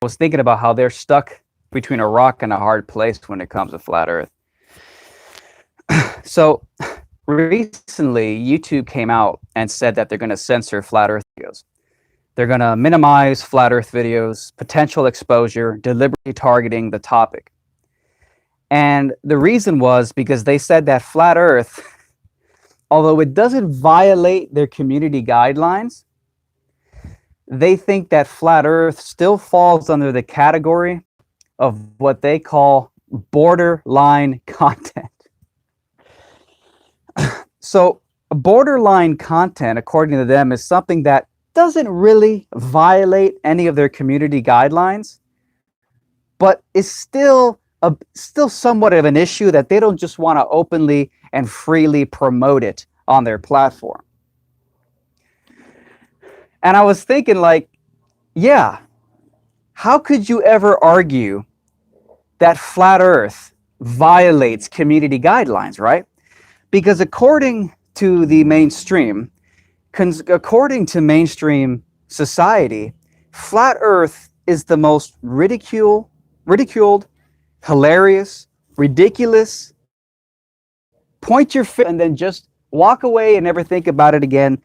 was thinking about how they're stuck between a rock and a hard place when it comes to flat Earth. So recently, YouTube came out and said that they're going to censor flat Earth videos. They're going to minimize flat Earth videos, potential exposure, deliberately targeting the topic. And the reason was because they said that flat Earth, although it doesn't violate their community guidelines, they think that flat Earth still falls under the category of what they call borderline content. So borderline content, according to them, is something that doesn't really violate any of their community guidelines, but is still somewhat of an issue that they don't just want to openly and freely promote it on their platform. And I was thinking, like, yeah, how could you ever argue that flat Earth violates community guidelines, right? Because according to the mainstream, according to mainstream society, flat Earth is the most ridiculed, hilarious, ridiculous, point your finger and then just walk away and never think about it again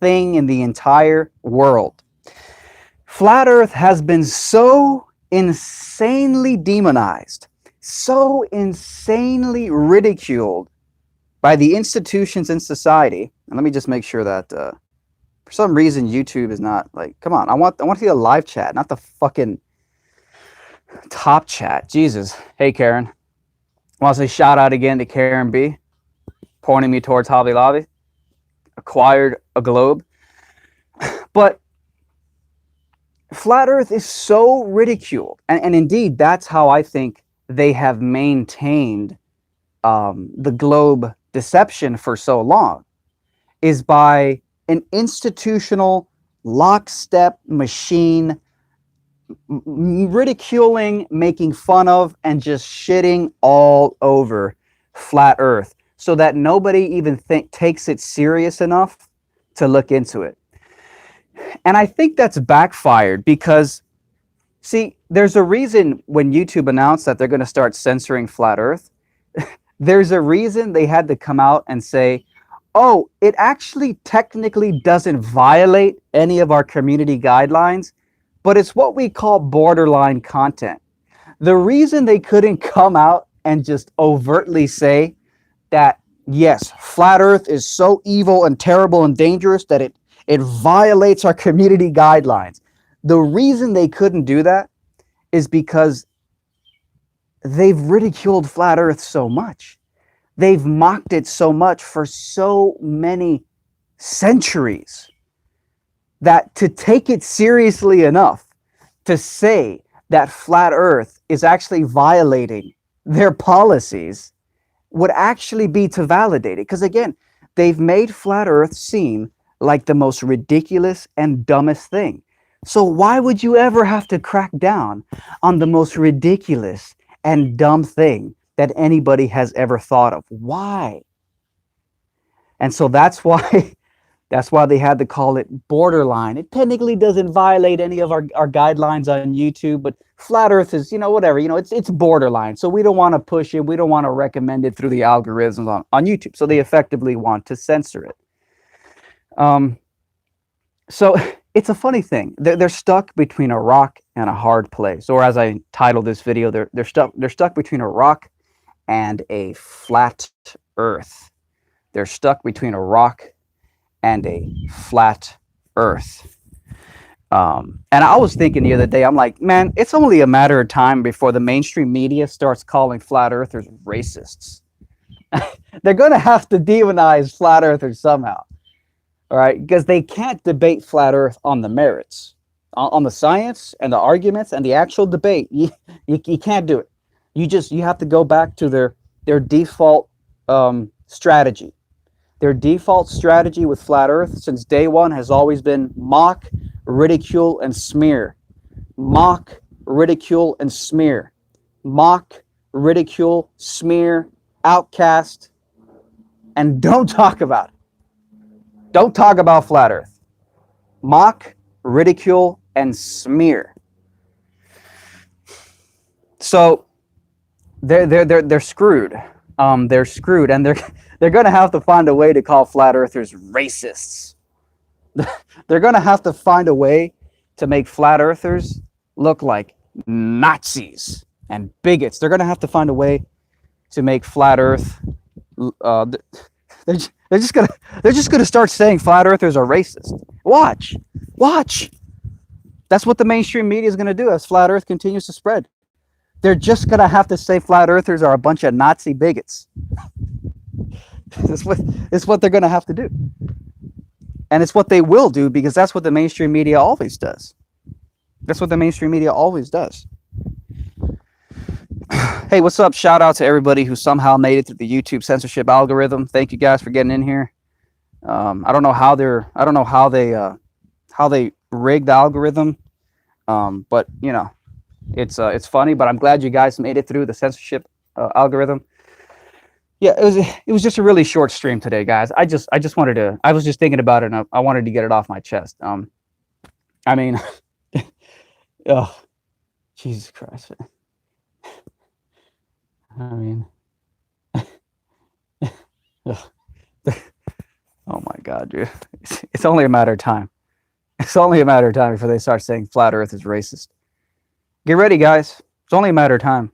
thing in the entire world. Flat Earth has been so insanely demonized, so insanely ridiculed by the institutions in society. And let me just make sure that for some reason YouTube is not like, come on, I want to see a live chat, not the fucking top chat. Jesus. Hey Karen. I want to say shout out again to Karen B, pointing me towards Hobby Lobby. Acquired a globe. But flat Earth is so ridiculed, and indeed that's how I think they have maintained the globe deception for so long, is by an institutional lockstep machine ridiculing, making fun of, and just shitting all over flat Earth, so that nobody even takes it serious enough to look into it. And I think that's backfired because, see, there's a reason when YouTube announced that they're going to start censoring flat Earth, there's a reason they had to come out and say, oh, it actually technically doesn't violate any of our community guidelines, but it's what we call borderline content. The reason they couldn't come out and just overtly say that, yes, flat Earth is so evil and terrible and dangerous that it violates our community guidelines. The reason they couldn't do that is because they've ridiculed flat Earth so much. They've mocked it so much for so many centuries that to take it seriously enough to say that flat Earth is actually violating their policies would actually be to validate it. Because again, they've made flat Earth seem like the most ridiculous and dumbest thing. So why would you ever have to crack down on the most ridiculous and dumb thing that anybody has ever thought of? Why? And so that's why they had to call it borderline. It technically doesn't violate any of our guidelines on YouTube, but flat Earth is, whatever, it's borderline. So we don't want to push it. We don't want to recommend it through the algorithms on YouTube. So they effectively want to censor it. So it's a funny thing. They're stuck between a rock and a hard place. Or as I titled this video, they're stuck between a rock and a flat Earth. They're stuck between a rock and a flat Earth. And I was thinking the other day, I'm like, man, it's only a matter of time before the mainstream media starts calling flat earthers racists. They're going to have to demonize flat earthers somehow. All right, because they can't debate flat Earth on the merits, on the science and the arguments and the actual debate. You can't do it. You have to go back to their default strategy. Their default strategy with flat Earth since day one has always been mock, ridicule, and smear. Mock, ridicule, and smear. Mock, ridicule, smear, outcast, and don't talk about it. Don't talk about flat Earth. Mock, ridicule, and smear. So they're screwed. They're screwed, and they're gonna have to find a way to call flat earthers racists. They're gonna have to find a way to make flat earthers look like Nazis and bigots. They're gonna have to find a way to make flat Earth. They're just gonna start saying flat earthers are racist. Watch. That's what the mainstream media is gonna do as flat Earth continues to spread. They're just gonna have to say flat earthers are a bunch of Nazi bigots. It's what they're gonna have to do. And it's what they will do because that's what the mainstream media always does. That's what the mainstream media always does. Hey, what's up? Shout out to everybody who somehow made it through the YouTube censorship algorithm. Thank you guys for getting in here. I don't know how they rigged the algorithm, but you know, it's funny. But I'm glad you guys made it through the censorship algorithm. Yeah, it was just a really short stream today, guys. I was just thinking about it, and I wanted to get it off my chest. I mean, oh, Jesus Christ. I mean, oh my God, dude. It's only a matter of time. It's only a matter of time before they start saying flat Earth is racist. Get ready, guys. It's only a matter of time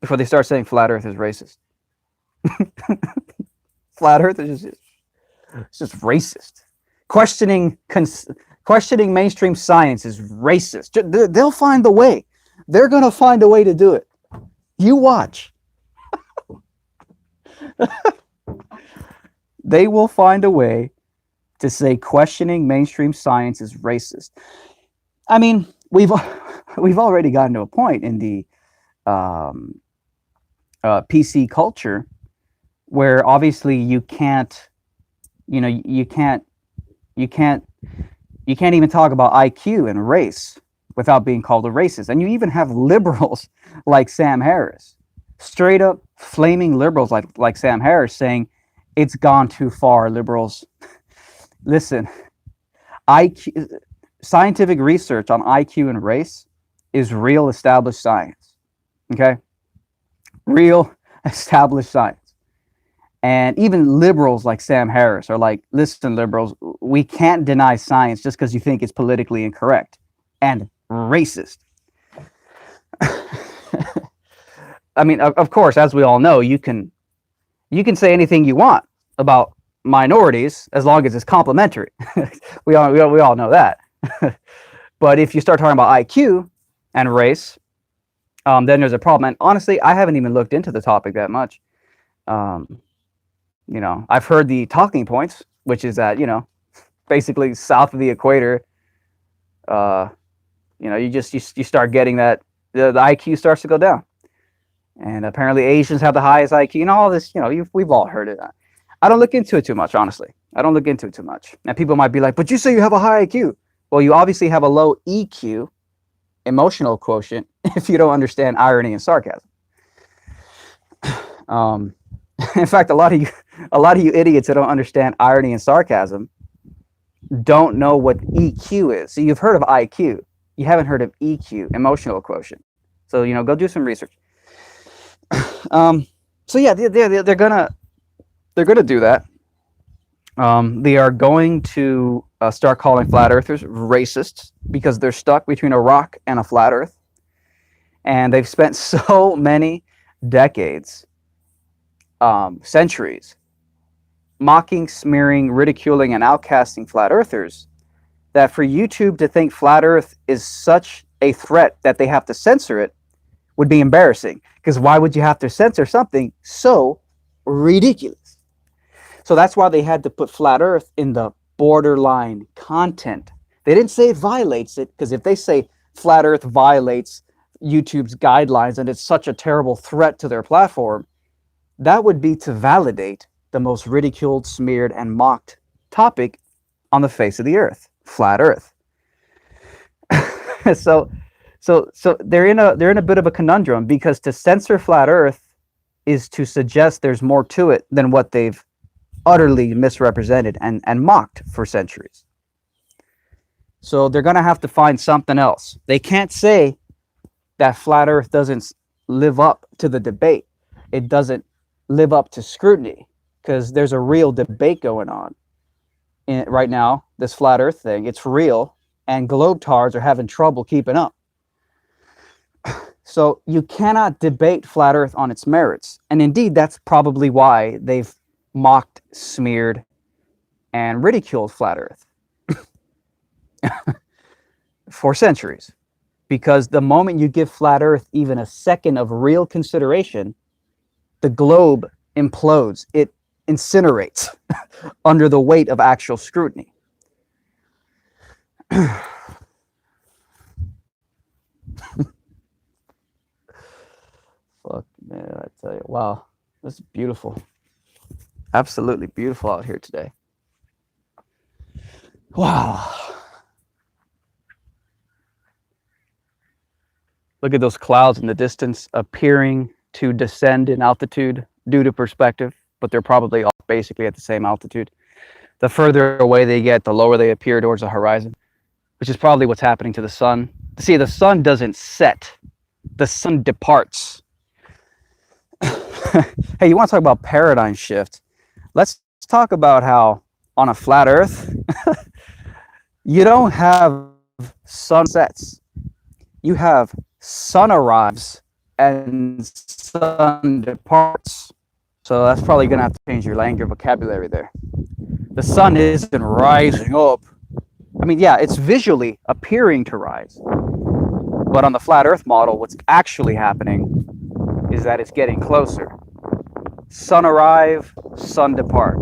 before they start saying flat Earth is racist. Flat Earth is just racist. Questioning mainstream science is racist. They'll find the way. They're gonna find a way to do it. You watch. They will find a way to say questioning mainstream science is racist. I mean, we've already gotten to a point in the PC culture where obviously you can't even talk about IQ and race without being called a racist. And you even have liberals like Sam Harris, straight up flaming liberals like Sam Harris, saying it's gone too far, liberals. Listen, scientific research on IQ and race is real established science. Okay? Real established science. And even liberals like Sam Harris are like, listen, liberals, we can't deny science just because you think it's politically incorrect and racist. I mean, of course, as we all know, you can say anything you want about minorities as long as it's complimentary. we all know that. But if you start talking about IQ and race, then there's a problem. And honestly, I haven't even looked into the topic that much. I've heard the talking points, which is that, basically south of the equator, you start getting that the IQ starts to go down. And apparently Asians have the highest IQ and all this, we've all heard it. I don't look into it too much, honestly. I don't look into it too much. And people might be like, but you say you have a high IQ. Well, you obviously have a low EQ, emotional quotient, if you don't understand irony and sarcasm. In fact, a lot of you idiots that don't understand irony and sarcasm don't know what EQ is. So you've heard of IQ. You haven't heard of EQ, emotional quotient. So, go do some research. So yeah, they're gonna do that. They are going to start calling flat earthers racists because they're stuck between a rock and a flat earth, and they've spent so many decades, centuries, mocking, smearing, ridiculing, and outcasting flat earthers, that for YouTube to think flat earth is such a threat that they have to censor it would be embarrassing. Because why would you have to censor something so ridiculous? So that's why they had to put flat earth in the borderline content. They didn't say it violates it, because if they say flat earth violates YouTube's guidelines and it's such a terrible threat to their platform, that would be to validate the most ridiculed, smeared, and mocked topic on the face of the earth, flat earth. So they're in a bit of a conundrum, because to censor flat earth is to suggest there's more to it than what they've utterly misrepresented and mocked for centuries. So they're going to have to find something else. They can't say that flat earth doesn't live up to the debate. It doesn't live up to scrutiny because there's a real debate going on right now. This flat Earth thing, it's real, and globetards are having trouble keeping up. So you cannot debate flat Earth on its merits, and indeed, that's probably why they've mocked, smeared, and ridiculed flat Earth for centuries. Because the moment you give flat Earth even a second of real consideration, the globe implodes. It incinerates under the weight of actual scrutiny. Fuck, man, I tell you, wow, this is beautiful. Absolutely beautiful out here today. Wow. Look at those clouds in the distance appearing to descend in altitude due to perspective, but they're probably all basically at the same altitude. The further away they get, the lower they appear towards the horizon, which is probably what's happening to the sun. See, the sun doesn't set, the sun departs. Hey, you want to talk about paradigm shift? Let's talk about how on a flat Earth, you don't have sunsets. You have sun arrives and sun departs. So that's probably going to have to change your language vocabulary there. The sun isn't rising up. I mean, yeah, it's visually appearing to rise. But on the flat Earth model, what's actually happening is that it's getting closer. Sun arrive, sun depart.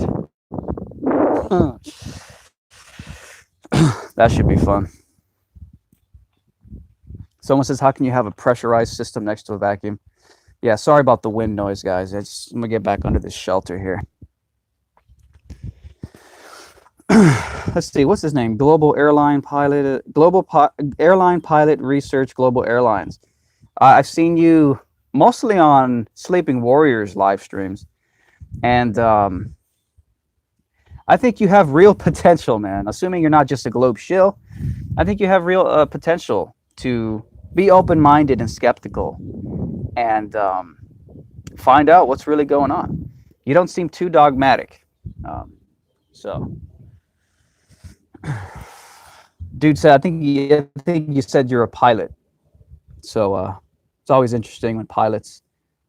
That should be fun. Someone says, how can you have a pressurized system next to a vacuum? Yeah, sorry about the wind noise, guys. I'm going to get back under this shelter here. Let's see, what's his name? Global Airline Pilot, Airline Pilot Research Global Airlines. I've seen you mostly on Sleeping Warriors live streams. And I think you have real potential, man. Assuming you're not just a globe shill, I think you have real potential to be open-minded and skeptical and find out what's really going on. You don't seem too dogmatic. Dude said, I think you said you're a pilot. So it's always interesting when pilots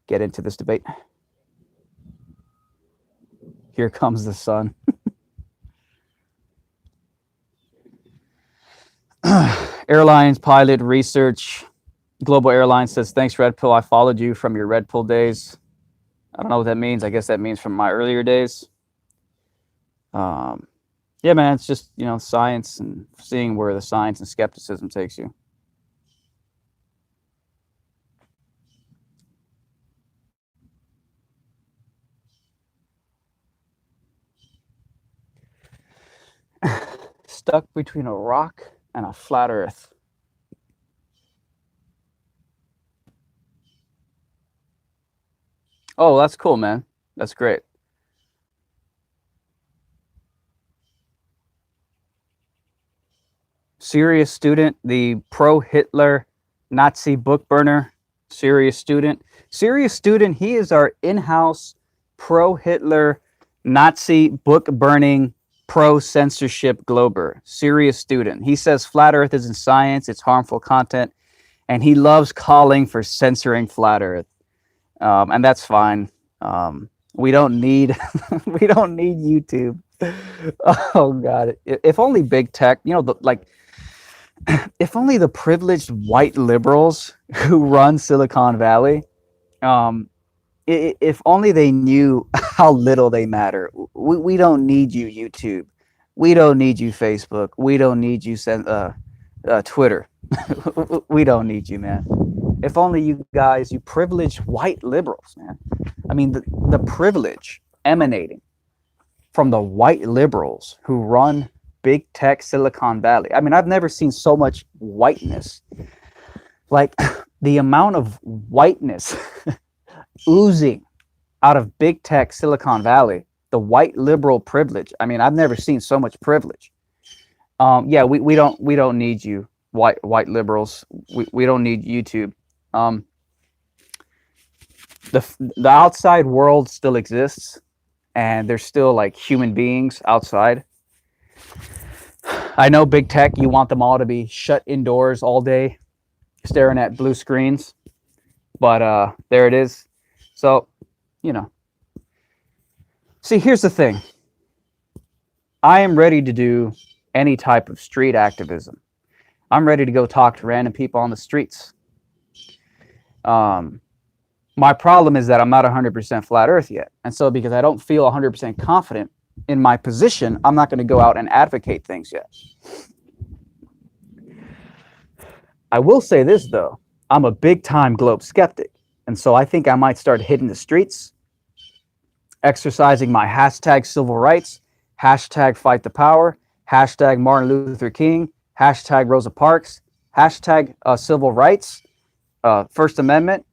get into this debate. Here comes the sun. Airlines Pilot Research Global Airlines says, thanks, Red Pill. I followed you from your Red Pill days. I don't know what that means. I guess that means from my earlier days. Yeah, man, it's just, you know, science and seeing where the science and skepticism takes you. Stuck between a rock and a flat Earth. Oh, that's cool, man. That's great. Serious Student, the pro-Hitler Nazi book burner. Serious Student. Serious Student, he is our in-house pro-Hitler Nazi book burning pro-censorship glober. Serious Student. He says flat Earth isn't science, it's harmful content, and he loves calling for censoring flat Earth. And that's fine. We don't need we don't need YouTube. Oh God! If only big tech, you know, if only the privileged white liberals who run Silicon Valley, if only they knew how little they matter. We don't need you, YouTube. We don't need you, Facebook. We don't need you, Twitter. We don't need you, man. If only you guys, you privileged white liberals, man. I mean, the privilege emanating from the white liberals who run big tech Silicon Valley. I mean, I've never seen so much whiteness. Like the amount of whiteness oozing out of big tech Silicon Valley, the white liberal privilege. I mean, I've never seen so much privilege. Yeah, we don't need you, white liberals. We don't need YouTube. the outside world still exists, and there's still like human beings outside. I know big tech, you want them all to be shut indoors all day, staring at blue screens, but there it is. So, you know. See, here's the thing. I am ready to do any type of street activism. I'm ready to go talk to random people on the streets. My problem is that I'm not 100% flat earth yet. And so because I don't feel 100% confident in my position, I'm not going to go out and advocate things yet. I will say this, though. I'm a big time globe skeptic. And so I think I might start hitting the streets, exercising my hashtag civil rights, hashtag fight the power, hashtag Martin Luther King, hashtag Rosa Parks, hashtag civil rights, First Amendment.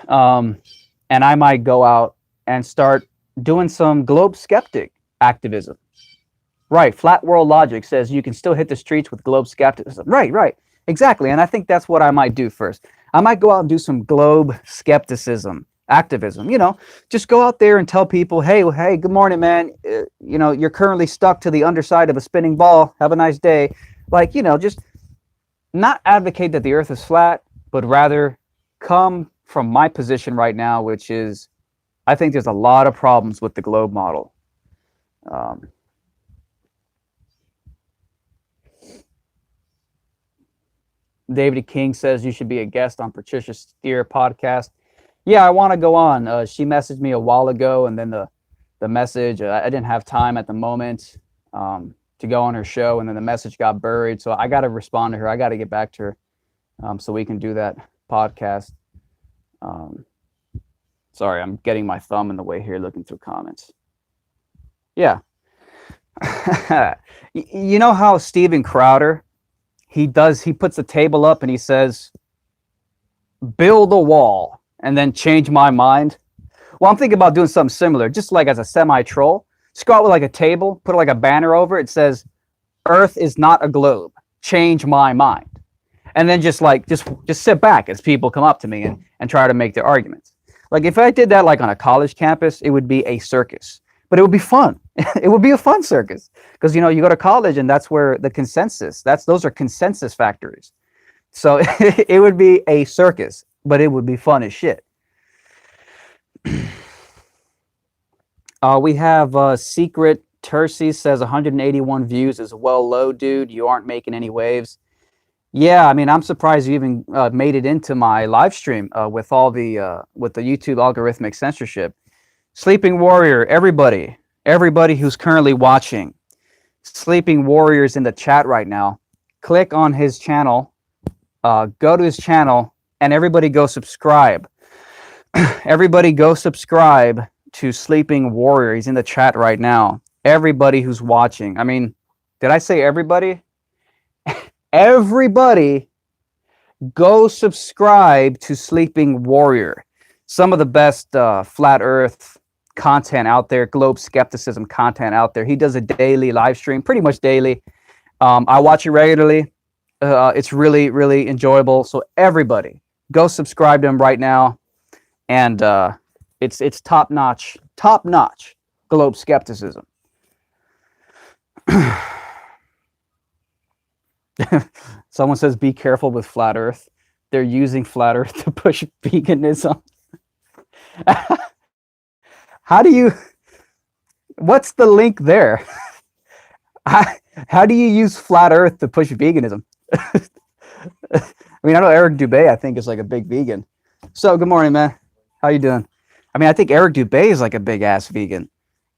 And I might go out and start doing some globe skeptic activism. Right. Flat world logic says you can still hit the streets with globe skepticism. Right. Exactly. And I think that's what I might do first. I might go out and do some globe skepticism activism. Just go out there and tell people, hey, good morning, man. You're currently stuck to the underside of a spinning ball. Have a nice day. Just not advocate that the earth is flat, but rather come from my position right now, which is I think there's a lot of problems with the globe model. David King says you should be a guest on Patricia Steer podcast. Yeah, I want to go on. She messaged me a while ago, and then the message, I didn't have time at the moment to go on her show, and then the message got buried. So I got to respond to her. I got to get back to her so we can do that podcast. Sorry, I'm getting my thumb in the way here looking through comments. Yeah. You know how Steven Crowder, he puts the table up and he says, build a wall and then change my mind. Well, I'm thinking about doing something similar, just like as a semi-troll. Just go out with like a table, put like a banner over it. It says, Earth is not a globe. Change my mind. And then just sit back as people come up to me and try to make their arguments. Like if I did that like on a college campus, it would be a circus. But it would be fun. It would be a fun circus because you go to college and that's where the consensus. Those are consensus factories. So it would be a circus, but it would be fun as shit. We have Secret Tercy says 181 views is well low, dude. You aren't making any waves. Yeah, I mean, I'm surprised you even made it into my live stream with all the with the YouTube algorithmic censorship. Sleeping Warrior, everybody who's currently watching, Sleeping Warrior's in the chat right now. Click on his channel, go to his channel, and everybody go subscribe. Everybody go subscribe to Sleeping Warrior. He's in the chat right now. Everybody who's watching. I mean, did I say everybody? Everybody go subscribe to Sleeping Warrior. Some of the best flat earth content out there, globe skepticism content out there. He does a daily live stream, pretty much daily. I watch it regularly. It's really, really enjoyable. So everybody go subscribe to him right now. And it's top-notch globe skepticism. Someone says, be careful with flat earth. They're using flat earth to push veganism. What's the link there? How do you use flat earth to push veganism? I mean, I know Eric Dubay, I think, is like a big vegan. So good morning, man. How you doing? I mean, I think Eric Dubay is like a big ass vegan.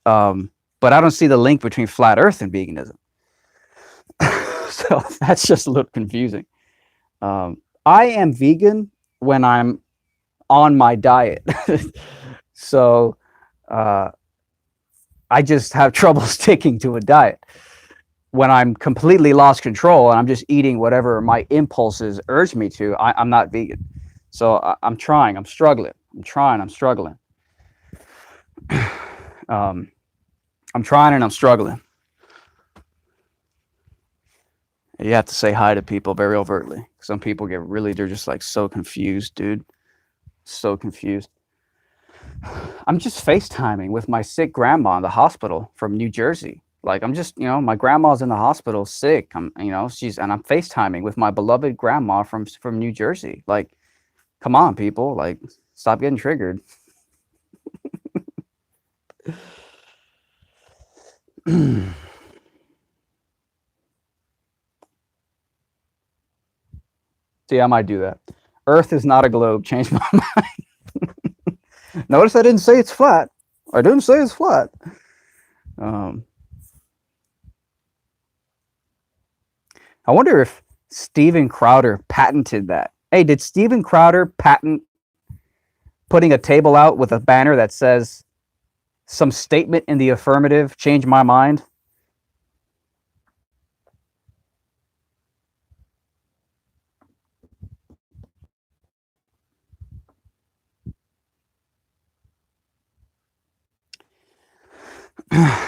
But I don't see the link between flat earth and veganism. So that's just a little confusing. I am vegan when I'm on my diet. So I just have trouble sticking to a diet. When I'm completely lost control and I'm just eating whatever my impulses urge me to, I'm not vegan. So I'm trying. I'm struggling. I'm trying and I'm struggling. You have to say hi to people very overtly. Some people they're just like so confused, dude. So confused. I'm just FaceTiming with my sick grandma in the hospital from New Jersey. Like I'm just, my grandma's in the hospital sick. I'm FaceTiming with my beloved grandma from New Jersey. Like, come on, people. Like, stop getting triggered. See, I might do that. Earth is not a globe. Change my mind. Notice I didn't say it's flat. I didn't say it's flat. I wonder if Steven Crowder patented that. Hey, did Steven Crowder patent putting a table out with a banner that says some statement in the affirmative, change my mind?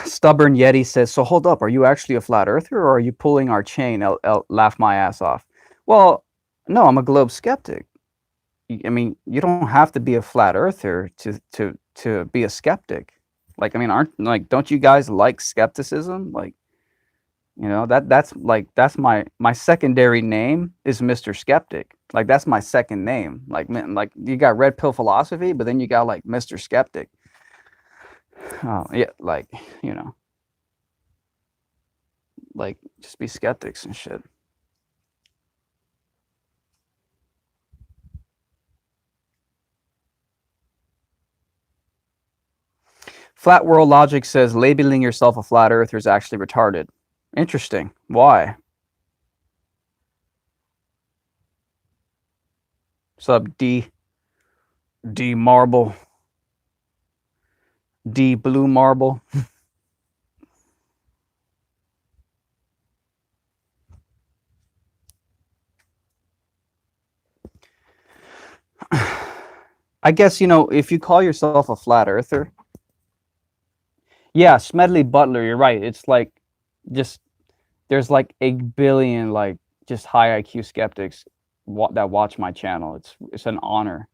Stubborn Yeti says, so hold up, are you actually a flat earther or are you pulling our chain? I'll laugh my ass off. Well, no, I'm a globe skeptic. I mean, you don't have to be a flat earther to be a skeptic. Like, I mean, don't you guys like skepticism? Like, that's my secondary name is Mr. Skeptic. Like that's my second name. Like you got red pill philosophy, but then you got like Mr. Skeptic. Oh yeah, like like just be skeptics and shit. Flat World Logic says labeling yourself a flat earther is actually retarded. Interesting. Why? Sub D Marble. D Blue Marble. I guess, if you call yourself a flat earther, yeah, Smedley Butler, you're right. It's like just there's like a billion like just high IQ skeptics that watch my channel. It's an honor.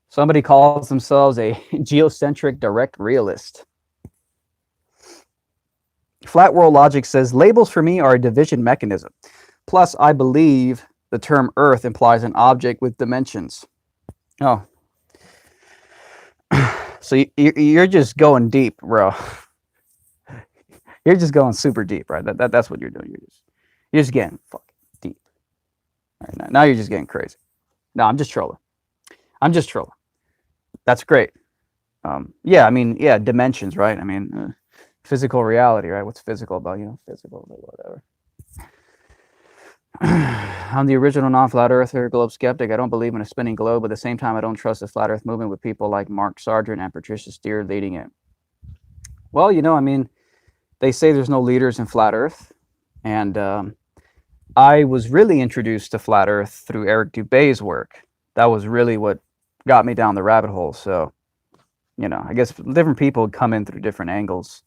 Somebody calls themselves a geocentric direct realist. Flat World Logic says labels for me are a division mechanism. Plus, I believe the term Earth implies an object with dimensions. Oh. So you're just going deep, bro. You're just going super deep, right? That's what you're doing. You're just getting fucking deep. All right, now you're just getting crazy. No, I'm just trolling. That's great. Yeah, I mean, yeah, dimensions, right? I mean, physical reality, right? What's physical about, physical, whatever. I'm the original non-flat earther, globe skeptic. I don't believe in a spinning globe, but at the same time, I don't trust the flat earth movement with people like Mark Sargent and Patricia Steere leading it. Well, I mean, they say there's no leaders in flat earth. And I was really introduced to flat earth through Eric Dubé's work. That was really what got me down the rabbit hole. So, I guess different people come in through different angles.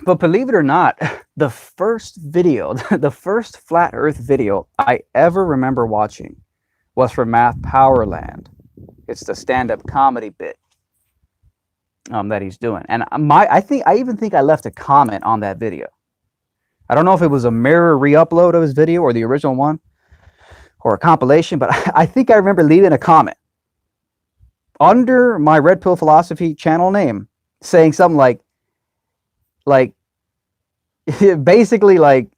But believe it or not, the first video, the first flat earth video I ever remember watching was from Math Powerland. It's the stand-up comedy bit that he's doing. And I even think I left a comment on that video. I don't know if it was a mirror re-upload of his video or the original one or a compilation, but I think I remember leaving a comment under my Red Pill Philosophy channel name saying something like basically like,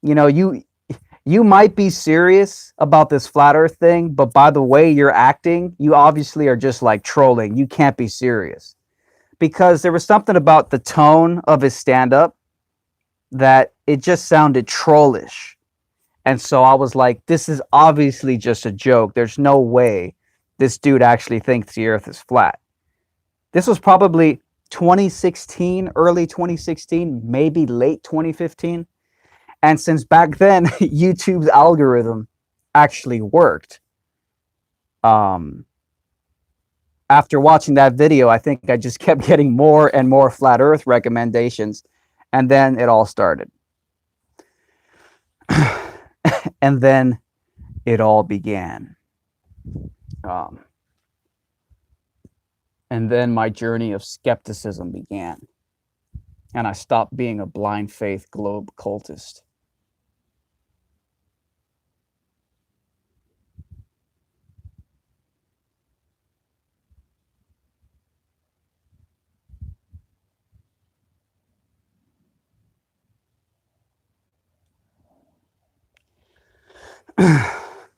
you might be serious about this flat earth thing, but by the way you're acting, you obviously are just like trolling. You can't be serious. Because there was something about the tone of his stand-up that it just sounded trollish. And so I was like, this is obviously just a joke. There's no way this dude actually thinks the earth is flat. This was probably 2016, early 2016, maybe late 2015. And since back then, YouTube's algorithm actually worked. After watching that video, I think I just kept getting more and more flat earth recommendations. And then it all started. And then it all began. And then my journey of skepticism began. And I stopped being a blind faith globe cultist.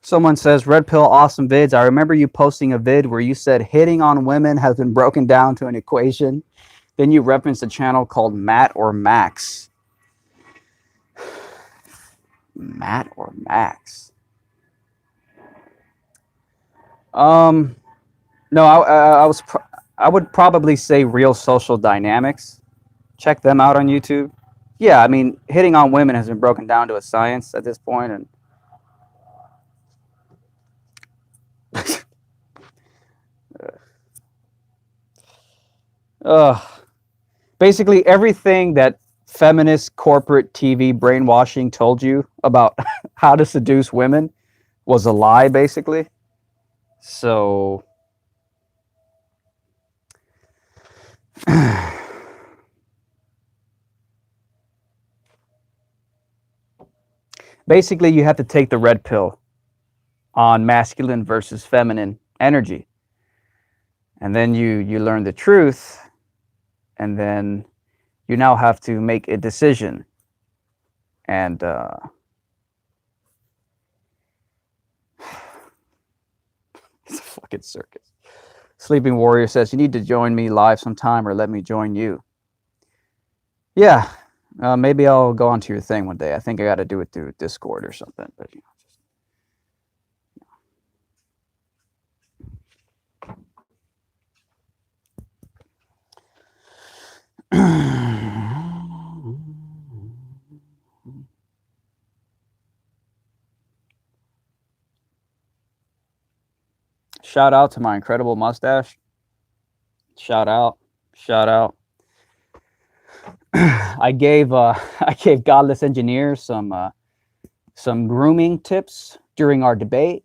Someone says, Red Pill, awesome vids. I remember you posting a vid where you said hitting on women has been broken down to an equation. Then you referenced a channel called Matt or Max. Matt or Max? No, I would probably say Real Social Dynamics. Check them out on YouTube. Yeah, I mean, hitting on women has been broken down to a science at this point, and basically everything that feminist corporate TV brainwashing told you about how to seduce women was a lie, basically. So basically you have to take the red pill on masculine versus feminine energy. And then you learn the truth, and then you now have to make a decision. And it's a fucking circus. Sleeping Warrior says, you need to join me live sometime or let me join you. Yeah, maybe I'll go onto your thing one day. I think I got to do it through Discord or something. But you know, shout out to my incredible mustache. Shout out. I gave Godless Engineer some grooming tips during our debate.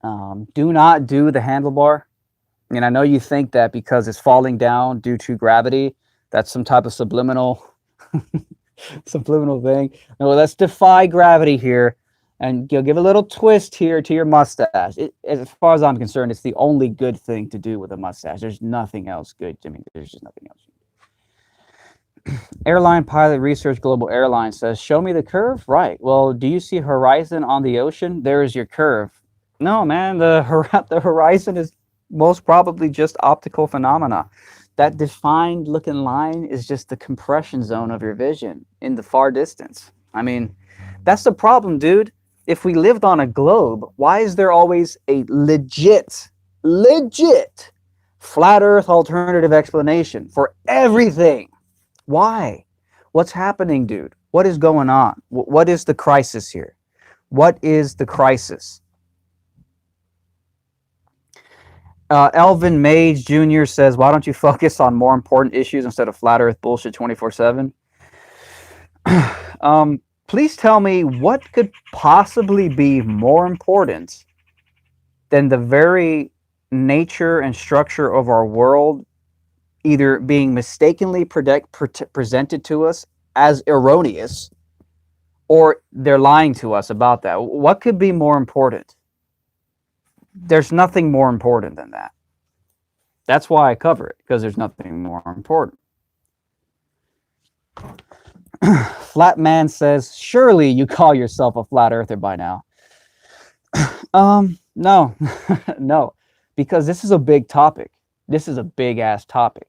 Do not do the handlebar. And I know you think that because it's falling down due to gravity, that's some type of subliminal thing. No, let's defy gravity here, and you'll give a little twist here to your mustache. As far as I'm concerned, it's the only good thing to do with a mustache. There's nothing else good. I mean, there's just nothing else. Airline pilot research global airline says, show me the curve. Right. Well, do you see horizon on the ocean? There is your curve. No, man, the horizon is most probably just optical phenomena. That defined looking line is just the compression zone of your vision in the far distance. I mean, that's the problem, dude. If we lived on a globe, why is there always a legit flat earth alternative explanation for everything? Why? What's happening, dude? What is going on? What is the crisis here? What is the crisis? Elvin Mage Jr. says, why don't you focus on more important issues instead of flat earth bullshit 24/7? Please tell me what could possibly be more important than the very nature and structure of our world either being mistakenly presented to us as erroneous, or they're lying to us about that. What could be more important? There's nothing more important than that. That's why I cover it, because there's nothing more important. Flat Man says, surely you call yourself a flat earther by now. No, no, because this is a big topic. This is a big ass topic.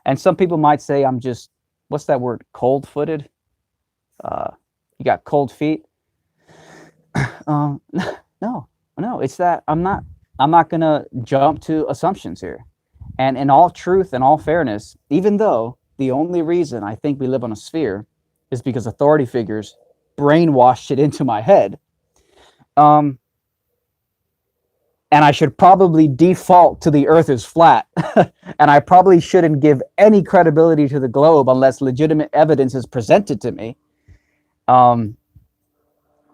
And some people might say I'm just, what's that word? Cold-footed? You got cold feet? No, it's that I'm not going to jump to assumptions here. And in all truth and all fairness, even though the only reason I think we live on a sphere is because authority figures brainwashed it into my head, um, and I should probably default to the earth is flat. And I probably shouldn't give any credibility to the globe unless legitimate evidence is presented to me. Um,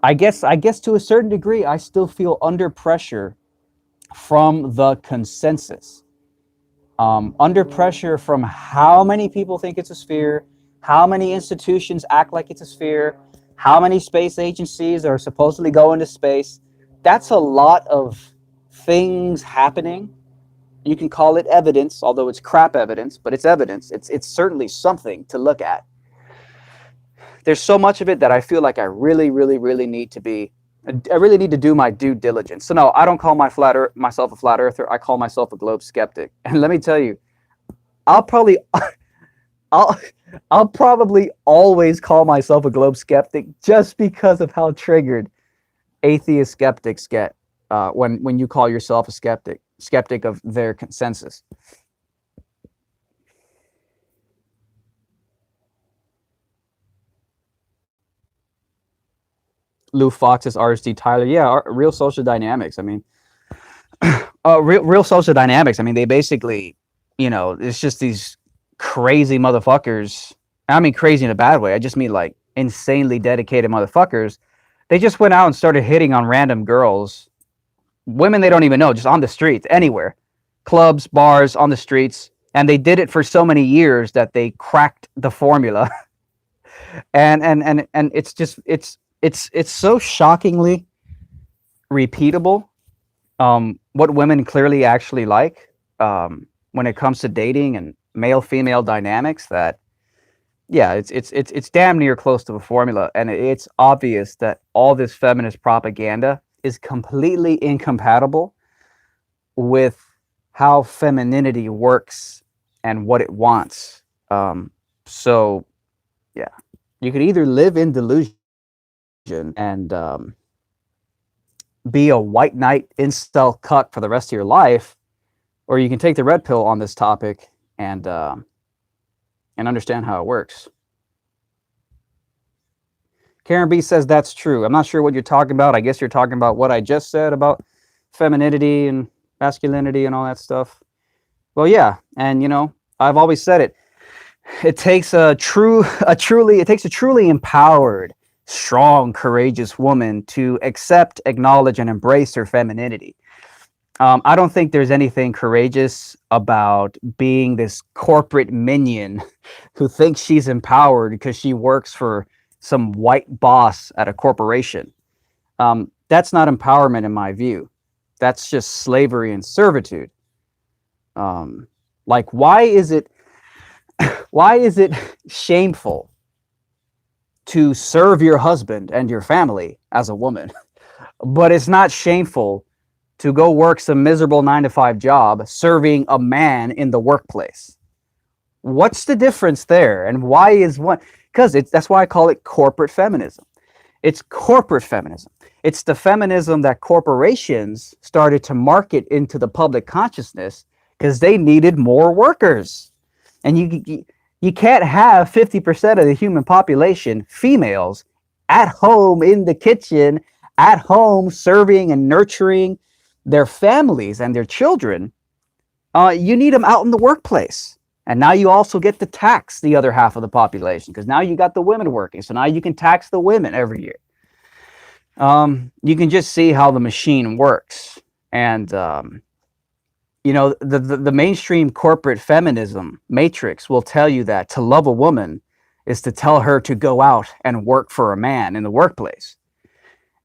I guess to a certain degree, I still feel under pressure from the consensus. Under pressure from how many people think it's a sphere, how many institutions act like it's a sphere, how many space agencies are supposedly going to space. That's a lot of things happening. You can call it evidence, although it's crap evidence, but it's evidence. It's certainly something to look at. There's so much of it that I feel like I really, really, really need to be. I really need to do my due diligence. So no, I don't call myself a flat earther. I call myself a globe skeptic. And let me tell you, I'll probably, I'll, I'll probably always call myself a globe skeptic just because of how triggered atheist skeptics get when you call yourself a skeptic of their consensus. Lou Fox's RSD Tyler, yeah, real social dynamics. I mean, real social dynamics. I mean, they basically, it's just these crazy motherfuckers. I mean, crazy in a bad way. I just mean like insanely dedicated motherfuckers. They just went out and started hitting on random girls, women they don't even know, just on the streets, anywhere, clubs, bars, on the streets, and they did it for so many years that they cracked the formula. And it's just it's so shockingly repeatable, what women clearly actually like, when it comes to dating and male female dynamics, that yeah, it's damn near close to a formula, and it's obvious that all this feminist propaganda is completely incompatible with how femininity works and what it wants. So yeah, you could either live in delusion and be a white knight incel cuck for the rest of your life, or you can take the red pill on this topic and understand how it works. Karen B says that's true. I'm not sure what you're talking about. I guess you're talking about what I just said about femininity and masculinity and all that stuff. Well, yeah, and I've always said it. It takes a truly empowered, strong, courageous woman to accept, acknowledge, and embrace her femininity. I don't think there's anything courageous about being this corporate minion who thinks she's empowered because she works for some white boss at a corporation. That's not empowerment in my view. That's just slavery and servitude. Like, why is it shameful to serve your husband and your family as a woman, but it's not shameful to go work some miserable 9-to-5 job serving a man in the workplace? What's the difference there? And why is one? Because that's why I call it corporate feminism. It's corporate feminism. It's the feminism that corporations started to market into the public consciousness because they needed more workers. And you can't have 50% of the human population, females, at home in the kitchen, at home serving and nurturing their families and their children. You need them out in the workplace. And now you also get to tax the other half of the population because now you got the women working. So now you can tax the women every year. You can just see how the machine works. And, the mainstream corporate feminism matrix will tell you that to love a woman is to tell her to go out and work for a man in the workplace.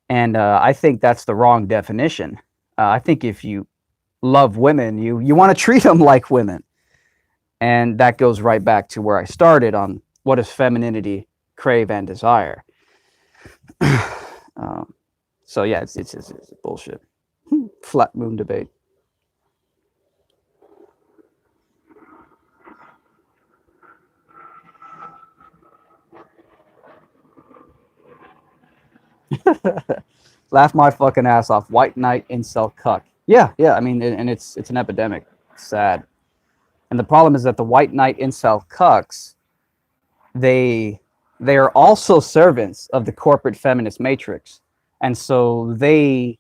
And I think that's the wrong definition. I think if you love women, you want to treat them like women. And that goes right back to where I started on what does femininity crave and desire. So yeah, it's bullshit. Flat moon debate. Laugh my fucking ass off. White knight incel cuck. Yeah. I mean, and it's an epidemic. It's sad. And the problem is that the white knight incel cucks, they they are also servants of the corporate feminist matrix, and so they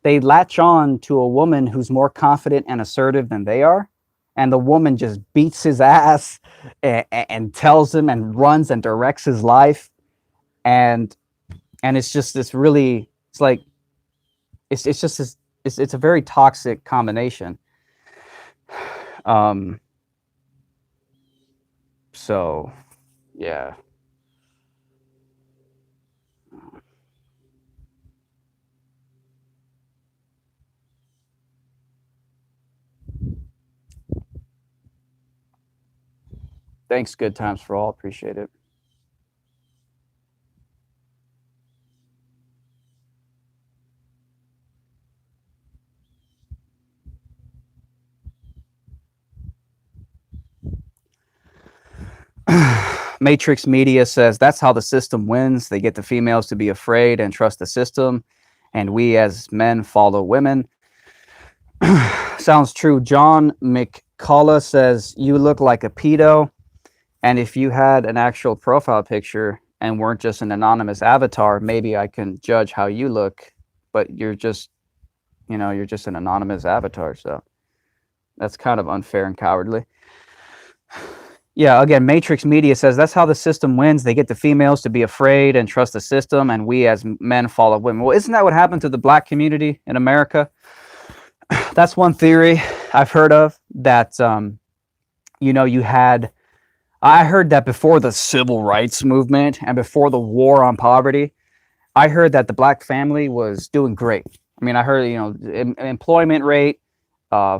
latch on to a woman who's more confident and assertive than they are, and the woman just beats his ass and tells him and runs and directs his life, and it's just this really, it's like it's just this, it's a very toxic combination. um so yeah. Thanks, Good Times for All, appreciate it. Matrix Media says that's how the system wins. They get the females to be afraid and trust the system, and we as men follow women. Sounds true. John McCullough says you look like a pedo, and if you had an actual profile picture and weren't just an anonymous avatar, maybe I can judge how you look. But you're just, you're just an anonymous avatar, so that's kind of unfair and cowardly. Yeah, again, Matrix Media says that's how the system wins. They get the females to be afraid and trust the system, and we as men follow women. Well, isn't that what happened to the black community in America? That's one theory I've heard of, that you had, I heard that before the civil rights movement and before the war on poverty, I heard that the black family was doing great. I mean, I heard, employment rate,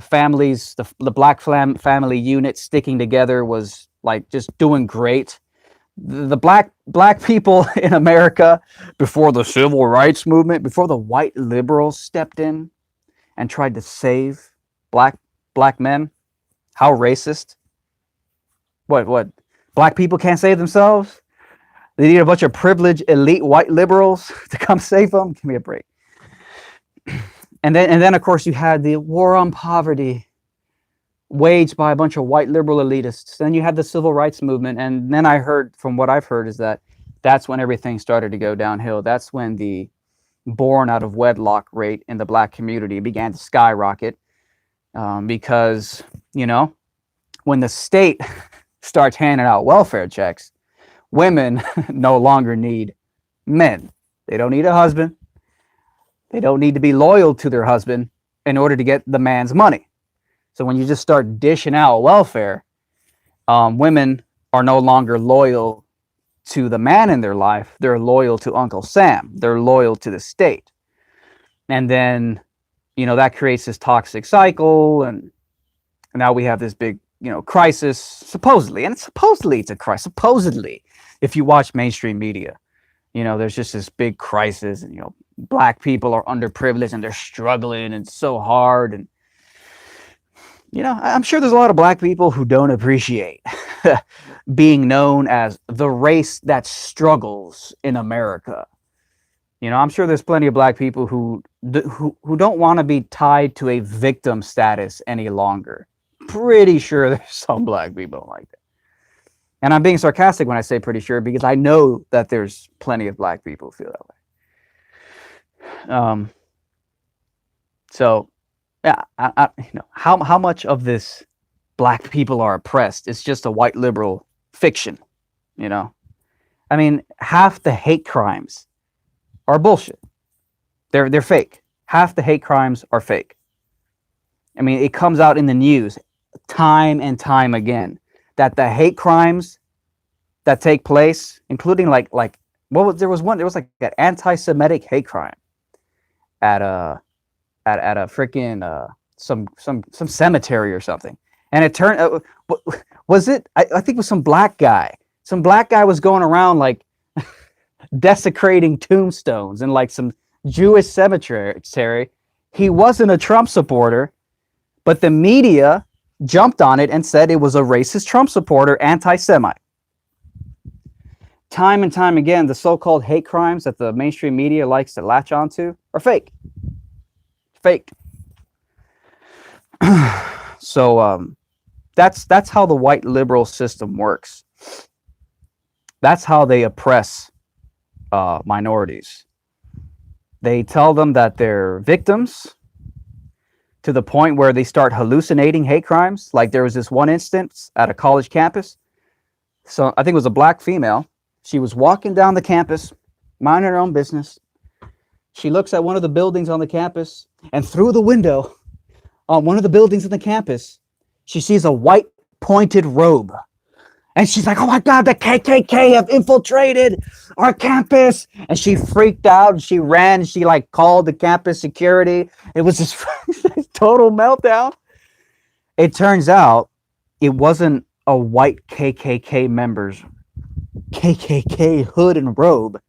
families, the black family unit sticking together was like just doing great. The black people in America before the civil rights movement, before the white liberals stepped in and tried to save black men. How racist. What black people can't save themselves? They need a bunch of privileged elite white liberals to come save them? Give me a break. And then of course you had the war on poverty waged by a bunch of white liberal elitists. Then you had the civil rights movement, and then I heard, from what I've heard, is that that's when everything started to go downhill. That's when the born out of wedlock rate in the black community began to skyrocket, because when the state starts handing out welfare checks, women no longer need men. They don't need a husband. They don't need to be loyal to their husband in order to get the man's money. So when you just start dishing out welfare, women are no longer loyal to the man in their life. They're loyal to Uncle Sam. They're loyal to the state. And then, that creates this toxic cycle. And now we have this big, crisis, supposedly. And supposedly it's a crisis. Supposedly, if you watch mainstream media, there's just this big crisis, and, black people are underprivileged and they're struggling and so hard. And, I'm sure there's a lot of black people who don't appreciate being known as the race that struggles in America. I'm sure there's plenty of black people who don't want to be tied to a victim status any longer. Pretty sure there's some black people like that. And I'm being sarcastic when I say pretty sure, because I know that there's plenty of black people who feel that way. So yeah, how much of this black people are oppressed is just a white liberal fiction, I mean, half the hate crimes are bullshit. They're fake. Half the hate crimes are fake. I mean, it comes out in the news time and time again that the hate crimes that take place, including like there was like an anti-Semitic hate crime at a freaking some cemetery or something, and it turned was it? I think it was some black guy. Some black guy was going around like desecrating tombstones in like some Jewish cemetery. He wasn't a Trump supporter, but the media jumped on it and said it was a racist Trump supporter, anti-Semite. Time and time again, the so-called hate crimes that the mainstream media likes to latch onto are fake. Fake. So That's how the white liberal system works. That's how they oppress minorities. They tell them that they're victims to the point where they start hallucinating hate crimes. Like there was this one instance at a college campus. So I think it was a black female. She was walking down the campus, minding her own business. She looks at one of the buildings on the campus, and through the window on one of the buildings on the campus, she sees a white pointed robe. And she's like, oh my God, the KKK have infiltrated our campus. And she freaked out. She ran. She like called the campus security. It was this total meltdown. It turns out it wasn't a white KKK member's KKK hood and robe.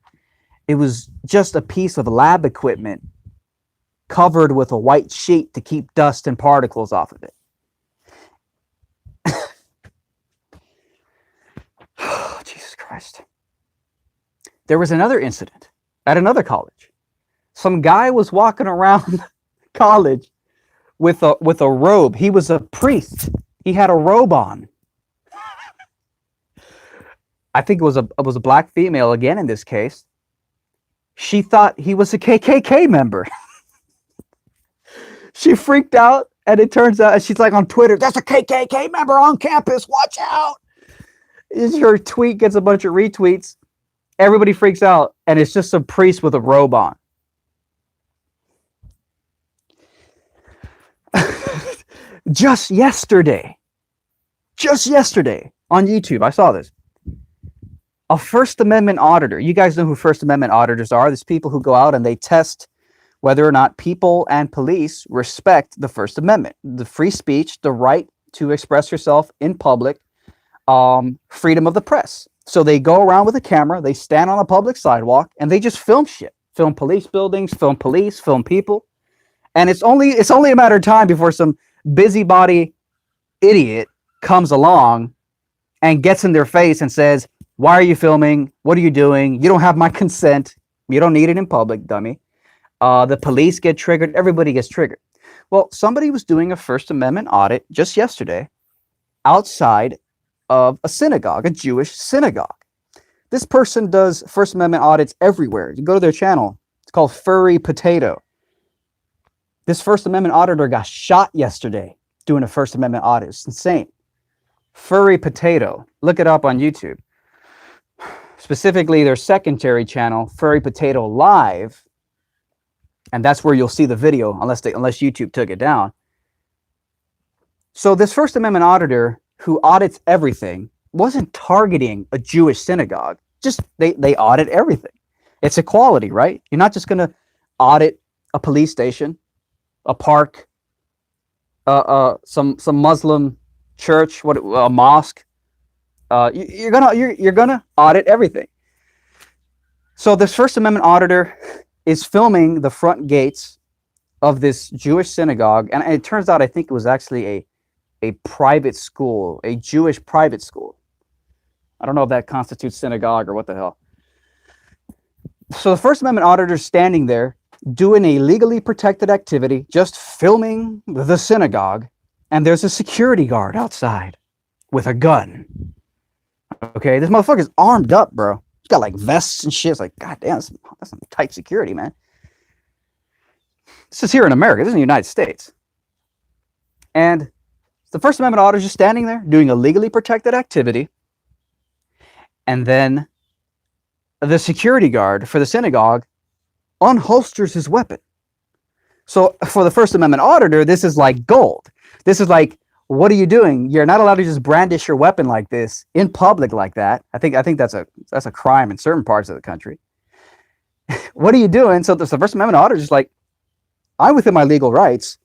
It was just a piece of lab equipment covered with a white sheet to keep dust and particles off of it. Oh, Jesus Christ. There was another incident at another college. Some guy was walking around college with a robe. He was a priest. He had a robe on. I think it was a black female again in this case. She thought he was a KKK member. She freaked out, and it turns out, she's like on Twitter, there's a KKK member on campus, watch out. Her tweet gets a bunch of retweets. Everybody freaks out, and it's just some priest with a robe on. Just yesterday on YouTube, I saw this. A First Amendment auditor. You guys know who First Amendment auditors are. There's people who go out and they test whether or not people and police respect the First Amendment, the free speech, the right to express yourself in public, freedom of the press. So they go around with a camera, they stand on a public sidewalk, and they just film shit. Film police buildings, film police, film people. And it's only a matter of time before some busybody idiot comes along and gets in their face and says, why are you filming? What are you doing? You don't have my consent. You don't need it in public, dummy. The police get triggered. Everybody gets triggered. Well, somebody was doing a First Amendment audit just yesterday outside of a synagogue, a Jewish synagogue. This person does First Amendment audits everywhere. You go to their channel. It's called Furry Potato. This First Amendment auditor got shot yesterday doing a First Amendment audit. It's insane. Furry Potato. Look it up on YouTube. Specifically, their secondary channel, Furry Potato Live, and that's where you'll see the video, unless YouTube took it down. So this First Amendment auditor who audits everything wasn't targeting a Jewish synagogue. Just they audit everything. It's equality, right? You're not just going to audit a police station, a park, some Muslim church, a mosque. You're gonna audit everything. So this First Amendment auditor is filming the front gates of this Jewish synagogue, and it turns out I think it was actually a private school, a Jewish private school. I don't know if that constitutes synagogue or what the hell. So the First Amendment auditor is standing there doing a legally protected activity, just filming the synagogue, and there's a security guard outside with a gun. Okay, this motherfucker's armed up, bro. He's got like vests and shit. It's like, goddamn, that's some tight security, man. This is here in America. This is in the United States. And the First Amendment auditor is just standing there doing a legally protected activity. And then the security guard for the synagogue unholsters his weapon. So for the First Amendment auditor, this is like gold. This is like, what are you doing? You're not allowed to just brandish your weapon like this in public like that. I think that's a crime in certain parts of the country. What are you doing? So the First Amendment auditor is just like, I'm within my legal rights.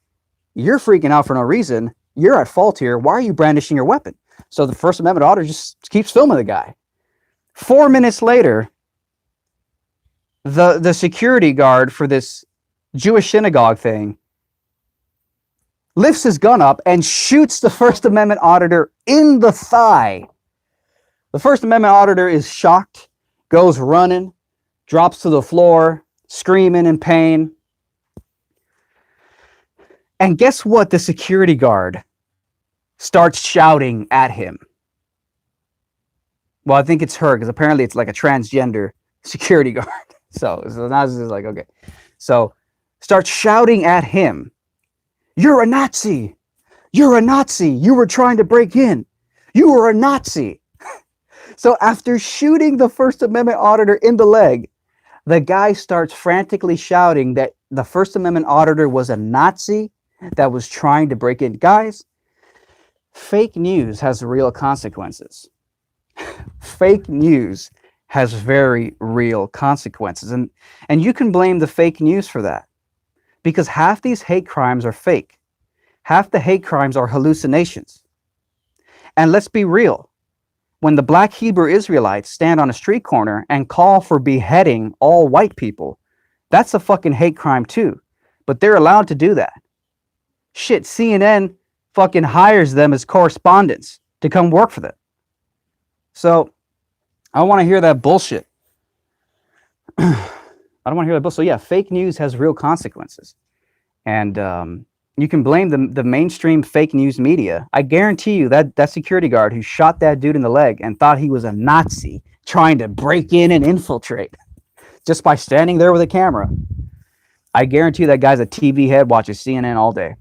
You're freaking out for no reason. You're at fault here. Why are you brandishing your weapon? So the First Amendment auditor just keeps filming the guy. 4 minutes later, the security guard for this Jewish synagogue thing lifts his gun up and shoots the First Amendment auditor in the thigh. The First Amendment auditor is shocked, goes running, drops to the floor, screaming in pain. And guess what the security guard starts shouting at him. Well, I think it's her because apparently it's like a transgender security guard. So Nas is like, okay. So starts shouting at him, "You're a Nazi! You're a Nazi! You were trying to break in! You were a Nazi!" So after shooting the First Amendment auditor in the leg, the guy starts frantically shouting that the First Amendment auditor was a Nazi that was trying to break in. Guys, fake news has real consequences. Fake news has very real consequences. And you can blame the fake news for that because half these hate crimes are fake. Half the hate crimes are hallucinations. And let's be real. When the Black Hebrew Israelites stand on a street corner and call for beheading all white people, that's a fucking hate crime too. But they're allowed to do that. Shit, CNN fucking hires them as correspondents to come work for them. So I don't want to hear that bullshit. I don't want to hear that bullshit. So yeah, fake news has real consequences. And you can blame the mainstream fake news media. I guarantee you that security guard who shot that dude in the leg and thought he was a Nazi trying to break in and infiltrate just by standing there with a camera. I guarantee you that guy's a TV head, watches CNN all day.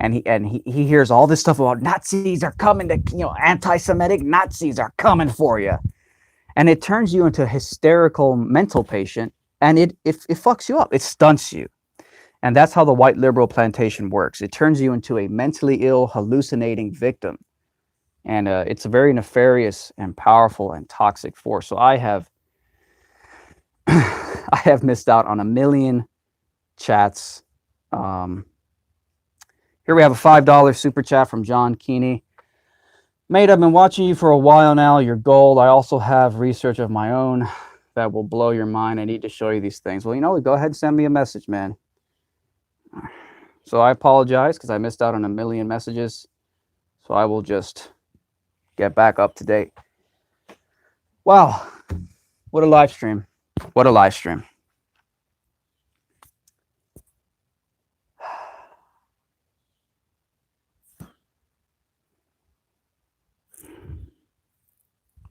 And he hears all this stuff about Nazis are coming to, anti-Semitic Nazis are coming for you. And it turns you into a hysterical mental patient, and it fucks you up. It stunts you. And that's how the white liberal plantation works. It turns you into a mentally ill, hallucinating victim. And it's a very nefarious and powerful and toxic force. So I have missed out on a million chats. Here we have a $5 super chat from John Keeney. Mate, I've been watching you for a while now. You're gold. I also have research of my own that will blow your mind. I need to show you these things. Well, go ahead and send me a message, man. So I apologize because I missed out on a million messages. So I will just get back up to date. Wow. What a live stream. What a live stream.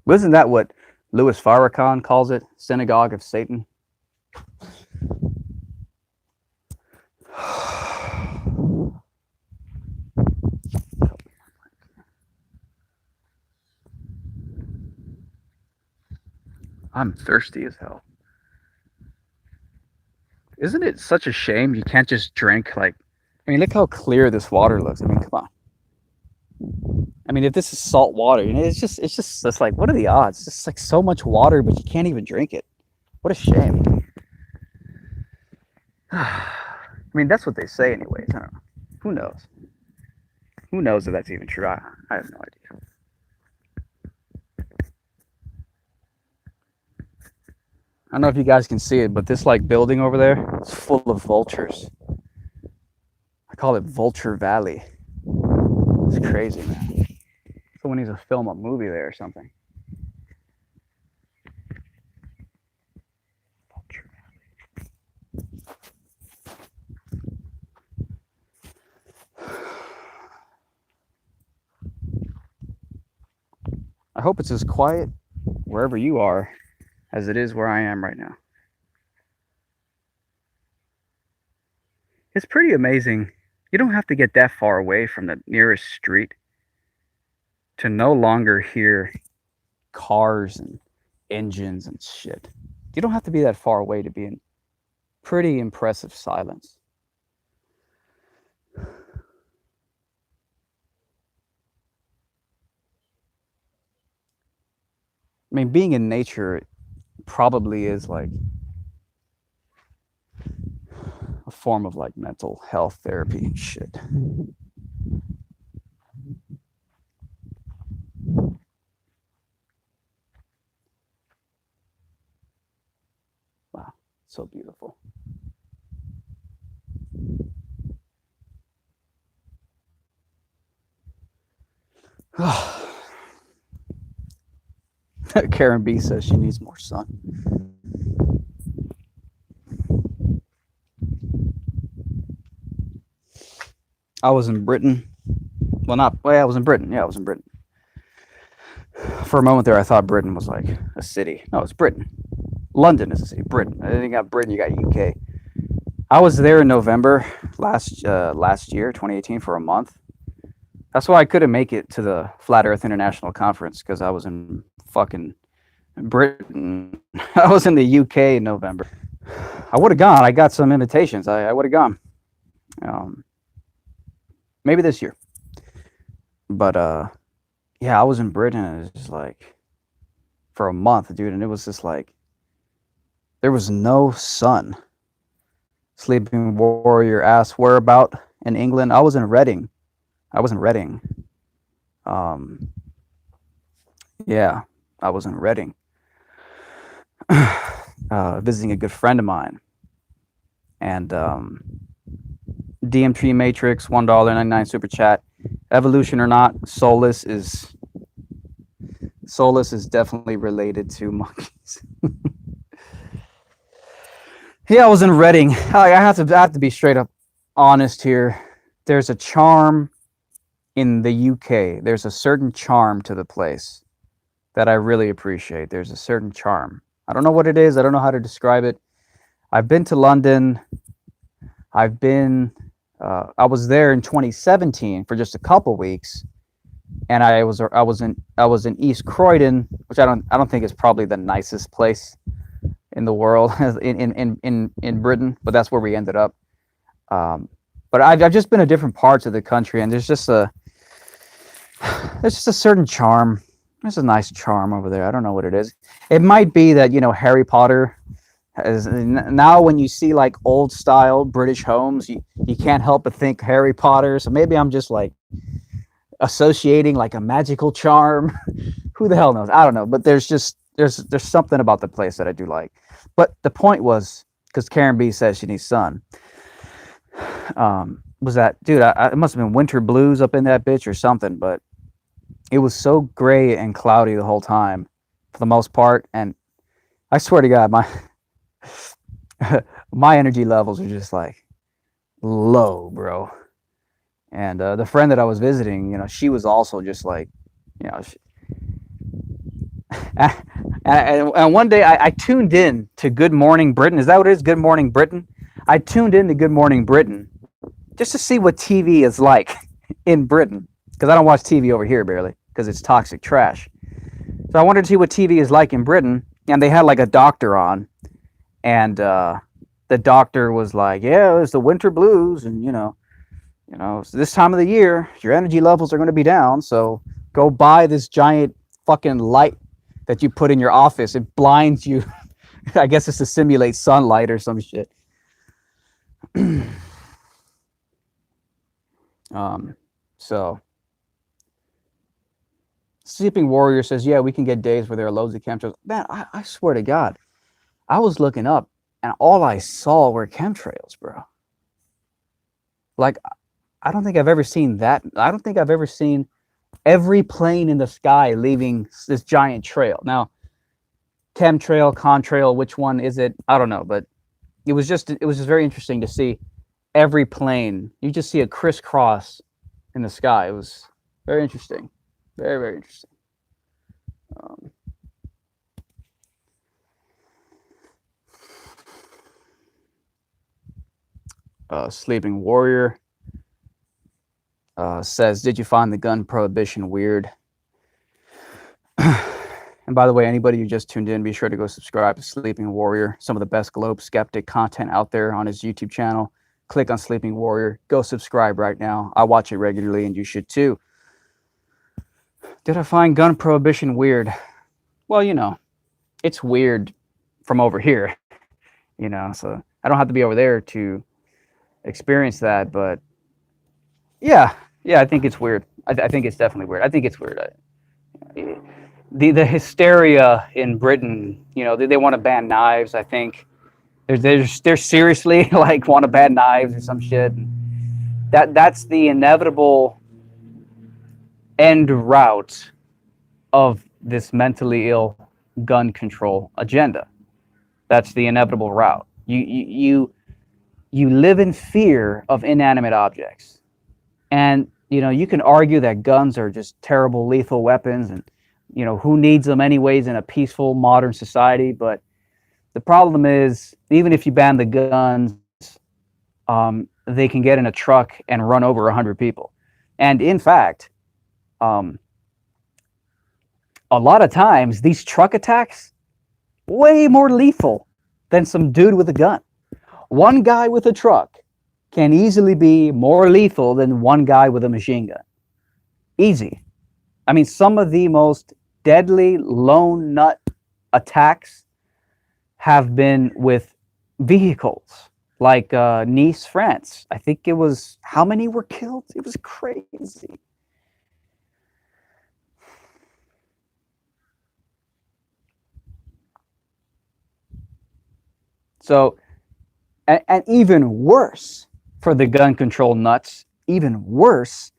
Wasn't that what Louis Farrakhan calls it? Synagogue of Satan? I'm thirsty as hell. Isn't it such a shame you can't just drink look how clear this water looks. I mean, come on. I mean, if this is salt water, it's like, what are the odds? It's just like so much water, but you can't even drink it. What a shame. I mean, that's what they say anyways. I don't know. Who knows? Who knows if that's even true? I have no idea. I don't know if you guys can see it, but this building over there is full of vultures. I call it Vulture Valley. It's crazy, man. Someone needs to film a movie there or something. Vulture Valley. I hope it's as quiet wherever you are as it is where I am right now. It's pretty amazing. You don't have to get that far away from the nearest street to no longer hear cars and engines and shit. You don't have to be that far away to be in pretty impressive silence. I mean, being in nature probably is like a form of mental health therapy and shit. Wow, so beautiful. Karen B says she needs more sun. I was in Britain Well, not. Well, yeah, I was in Britain. Yeah, I was in Britain. For a moment there, I thought Britain was like a city. No, it's Britain. London is a city. Britain. And then you got Britain. You got UK. I was there in November last year, 2018, for a month. That's why I couldn't make it to the Flat Earth International Conference because I was in fucking Britain. I was in the UK in November. I would have gone. I got some invitations. I would have gone. Maybe this year. But yeah, I was in Britain and it was just like for a month, dude, and it was just like there was no sun. Sleeping Warrior asked where about in England. I was in Reading. Yeah, I was in Reading. Visiting a good friend of mine. And DMT Matrix, $1.99 super chat. Evolution or not, Solus is definitely related to monkeys. Yeah, I was in Reading. I have to be straight up honest here. There's a charm in the UK. There's a certain charm to the place that I really appreciate. There's a certain charm. I don't know what it is. I don't know how to describe it. I've been to London. I was there in 2017 for just a couple weeks, and I was in East Croydon, which I don't think is probably the nicest place in the world in Britain, but that's where we ended up. But I've just been to different parts of the country, and there's just a certain charm. There's a nice charm over there. I don't know what it is. It might be that, Harry Potter has, now when you see like old style British homes, you can't help but think Harry Potter. So maybe I'm just like associating like a magical charm. Who the hell knows? I don't know. But there's something about the place that I do like. But the point was, because Karen B says she needs sun, was that, dude, it must have been winter blues up in that bitch or something, but it was so gray and cloudy the whole time for the most part. And I swear to God, my energy levels are just like low, bro. And the friend that I was visiting, she was also just like, and one day I tuned in to Good Morning Britain. Is that what it is? Good Morning Britain? I tuned in to Good Morning Britain just to see what TV is like in Britain, because I don't watch TV over here barely, because it's toxic trash. So I wanted to see what TV is like in Britain, and they had like a doctor on, and the doctor was like, yeah, it's the winter blues, and so this time of the year, your energy levels are going to be down, so go buy this giant fucking light that you put in your office. It blinds you. I guess it's to simulate sunlight or some shit. So Sleeping Warrior says, yeah, we can get days where there are loads of chemtrails. Man, I swear to God, I was looking up and all I saw were chemtrails, bro. Like, I don't think I've ever seen that. I don't think I've ever seen every plane in the sky leaving this giant trail. Now, chemtrail, contrail, which one is it? I don't know, but it was just very interesting to see every plane. You just see a crisscross in the sky. It was very interesting. Very, very interesting. Sleeping Warrior says, did you find the gun prohibition weird? And by the way, anybody who just tuned in, be sure to go subscribe to Sleeping Warrior. Some of the best Globe Skeptic content out there on his YouTube channel. Click on Sleeping Warrior. Go subscribe right now. I watch it regularly, and you should too. Did I find gun prohibition weird? Well, it's weird from over here, so I don't have to be over there to experience that. But yeah, I think it's weird. I think it's definitely weird. I think it's weird. The hysteria in Britain, they want to ban knives. I think they're seriously like want to ban knives or some shit. That's the inevitable end route of this mentally ill gun control agenda. That's the inevitable route. You live in fear of inanimate objects, and you can argue that guns are just terrible, lethal weapons, and who needs them anyways in a peaceful modern society. But the problem is, even if you ban the guns, they can get in a truck and run over 100 people. And in fact, a lot of times these truck attacks way more lethal than some dude with a gun. One guy with a truck can easily be more lethal than one guy with a machine gun. Easy. I mean, some of the most deadly lone nut attacks have been with vehicles, like Nice, France. I think it was, how many were killed? It was crazy. So, and even worse for the gun control nuts, even worse,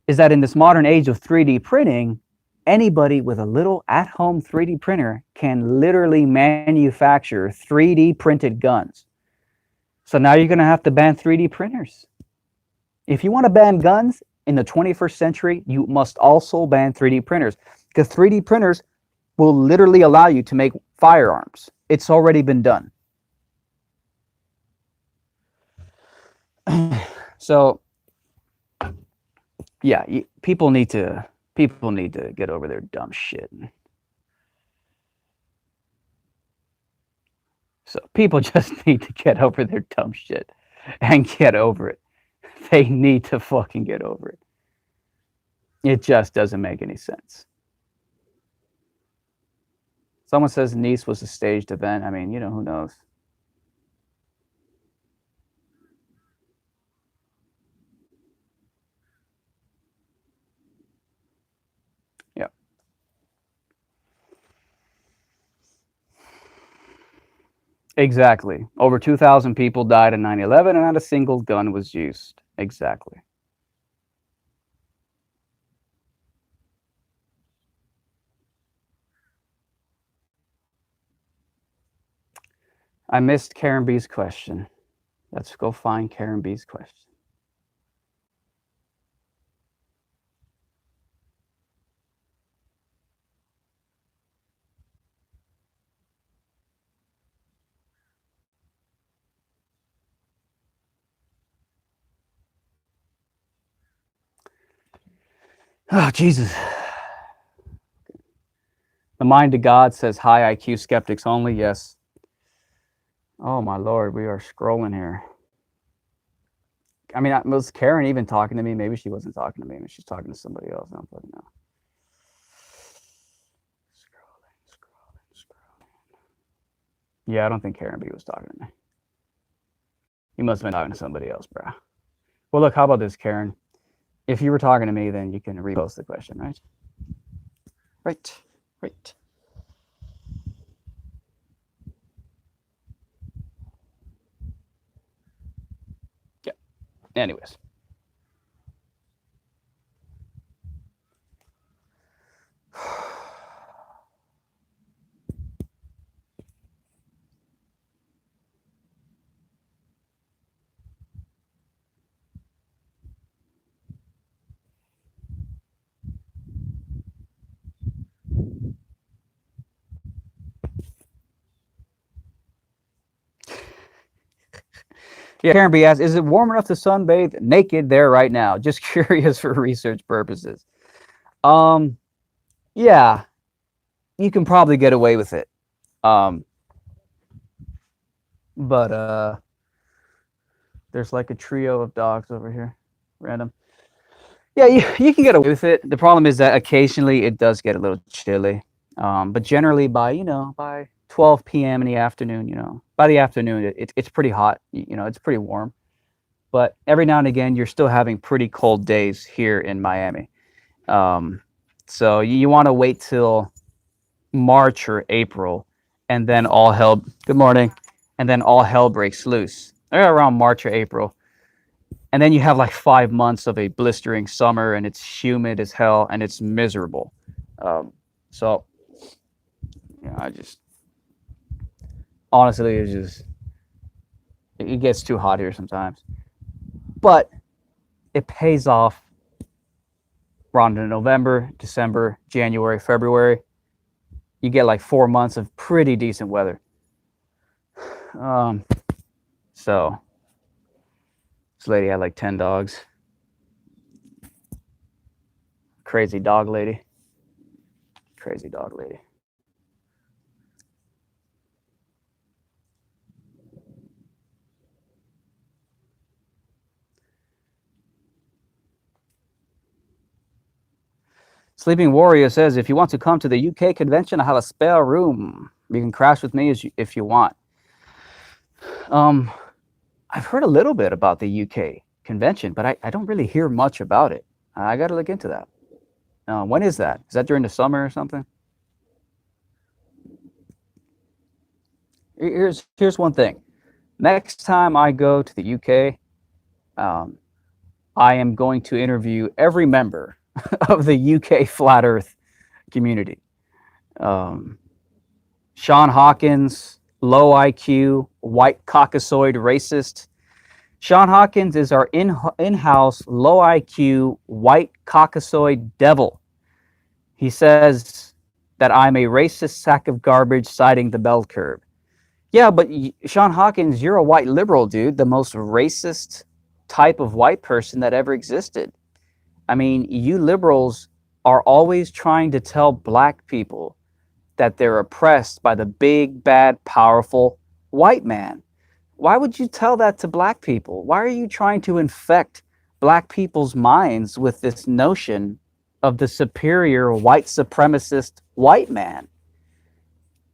is that in this modern age of 3D printing, anybody with a little at-home 3D printer can literally manufacture 3D printed guns. So now you're going to have to ban 3D printers. If you want to ban guns in the 21st century, you must also ban 3D printers, because 3D printers will literally allow you to make firearms. It's already been done. So, yeah, people need to get over their dumb shit. So people just need to get over their dumb shit and get over it. They need to fucking get over it. It just doesn't make any sense. Someone says Nice was a staged event. I mean, who knows? Yeah. Exactly. Over 2,000 people died in 9/11 and not a single gun was used. Exactly. I missed Karen B's question. Let's go find Karen B's question. Oh, Jesus. The mind of God says high IQ skeptics only. Yes. Oh, my Lord. We are scrolling here. I mean, was Karen even talking to me? Maybe she wasn't talking to me. Maybe she's talking to somebody else. I don't fucking know. Scrolling. Yeah, I don't think Karen B was talking to me. You must have been talking to somebody else, bro. Well, look, how about this, Karen? If you were talking to me, then you can repost the question, right? Right. Yeah. Anyways. Yeah, Karen B asks, is it warm enough to sunbathe naked there right now? Just curious for research purposes. Yeah, you can probably get away with it. But there's like a trio of dogs over here, random. Yeah, you can get away with it. The problem is that occasionally it does get a little chilly. But generally by 12 p.m. in the afternoon, by the afternoon it's pretty hot. It's pretty warm. But every now and again you're still having pretty cold days here in Miami. So you want to wait till March or April, and then all hell. Good morning, and then all hell breaks loose around March or April. And then you have like 5 months of a blistering summer, and it's humid as hell, and it's miserable. So, I just honestly, it gets too hot here sometimes. But it pays off We're on to November, December, January, February. You get like 4 months of pretty decent weather. So this lady had like 10 dogs. Crazy dog lady. Crazy dog lady. Sleeping Warrior says, if you want to come to the UK convention, I have a spare room. You can crash with me if you want. I've heard a little bit about the UK convention, but I don't really hear much about it. I got to look into that. When is that? Is that during the summer or something? Here's one thing. Next time I go to the UK, I am going to interview every member of the UK flat Earth community. Sean Hawkins, low IQ, white Caucasoid racist. Sean Hawkins is our in-house low IQ white Caucasoid devil. He says that I'm a racist sack of garbage citing the bell curve. Yeah, but Sean Hawkins, you're a white liberal, dude, the most racist type of white person that ever existed. I mean, you liberals are always trying to tell black people that they're oppressed by the big, bad, powerful white man. Why would you tell that to black people? Why are you trying to infect black people's minds with this notion of the superior white supremacist white man?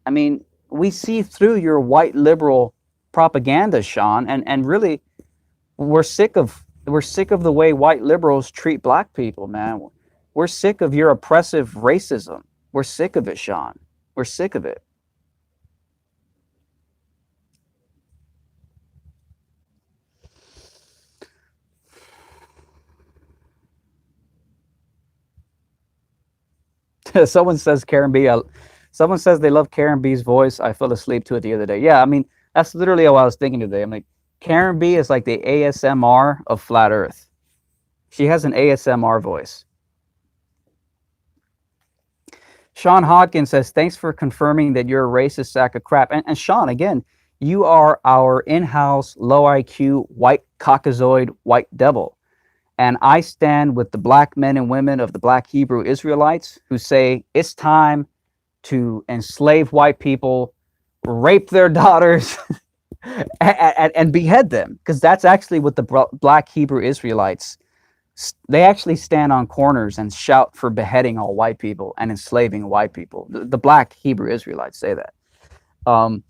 I mean, we see through your white liberal propaganda, Sean, and really we're sick of the way white liberals treat black people, man. We're sick of your oppressive racism. We're sick of it, Sean. We're sick of it. Someone says Karen B. Someone says they love Karen B's voice. I fell asleep to it the other day. Yeah, I mean, that's literally what I was thinking today. I'm like, Karen B is like the ASMR of flat Earth. She has an ASMR voice. Sean Hawkins says, thanks for confirming that you're a racist sack of crap. And Sean, again, you are our in-house low IQ white Caucasoid white devil. And I stand with the black men and women of the black Hebrew Israelites who say it's time to enslave white people, rape their daughters, and behead them. Because that's actually what the black Hebrew Israelites, they actually stand on corners and shout for beheading all white people and enslaving white people. The black Hebrew Israelites say that. You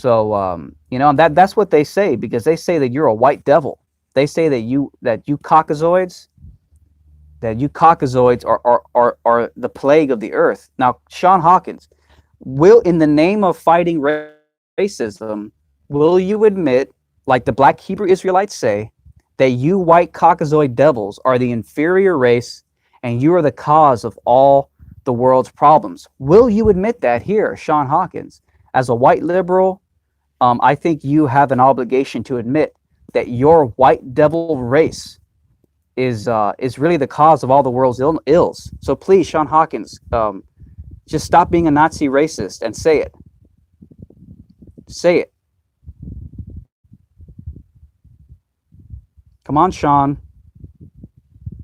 know, and that's what they say, because they say that you're a white devil. They say that you Caucasoids are the plague of the earth. Now, Sean Hawkins, in the name of fighting racism, will you admit, like the black Hebrew Israelites say, that you white Caucasoid devils are the inferior race and you are the cause of all the world's problems? Will you admit that here, Sean Hawkins? As a white liberal, I think you have an obligation to admit that your white devil race is really the cause of all the world's ills. So please, Sean Hawkins, just stop being a Nazi racist and say it. Say it. Come on, Sean.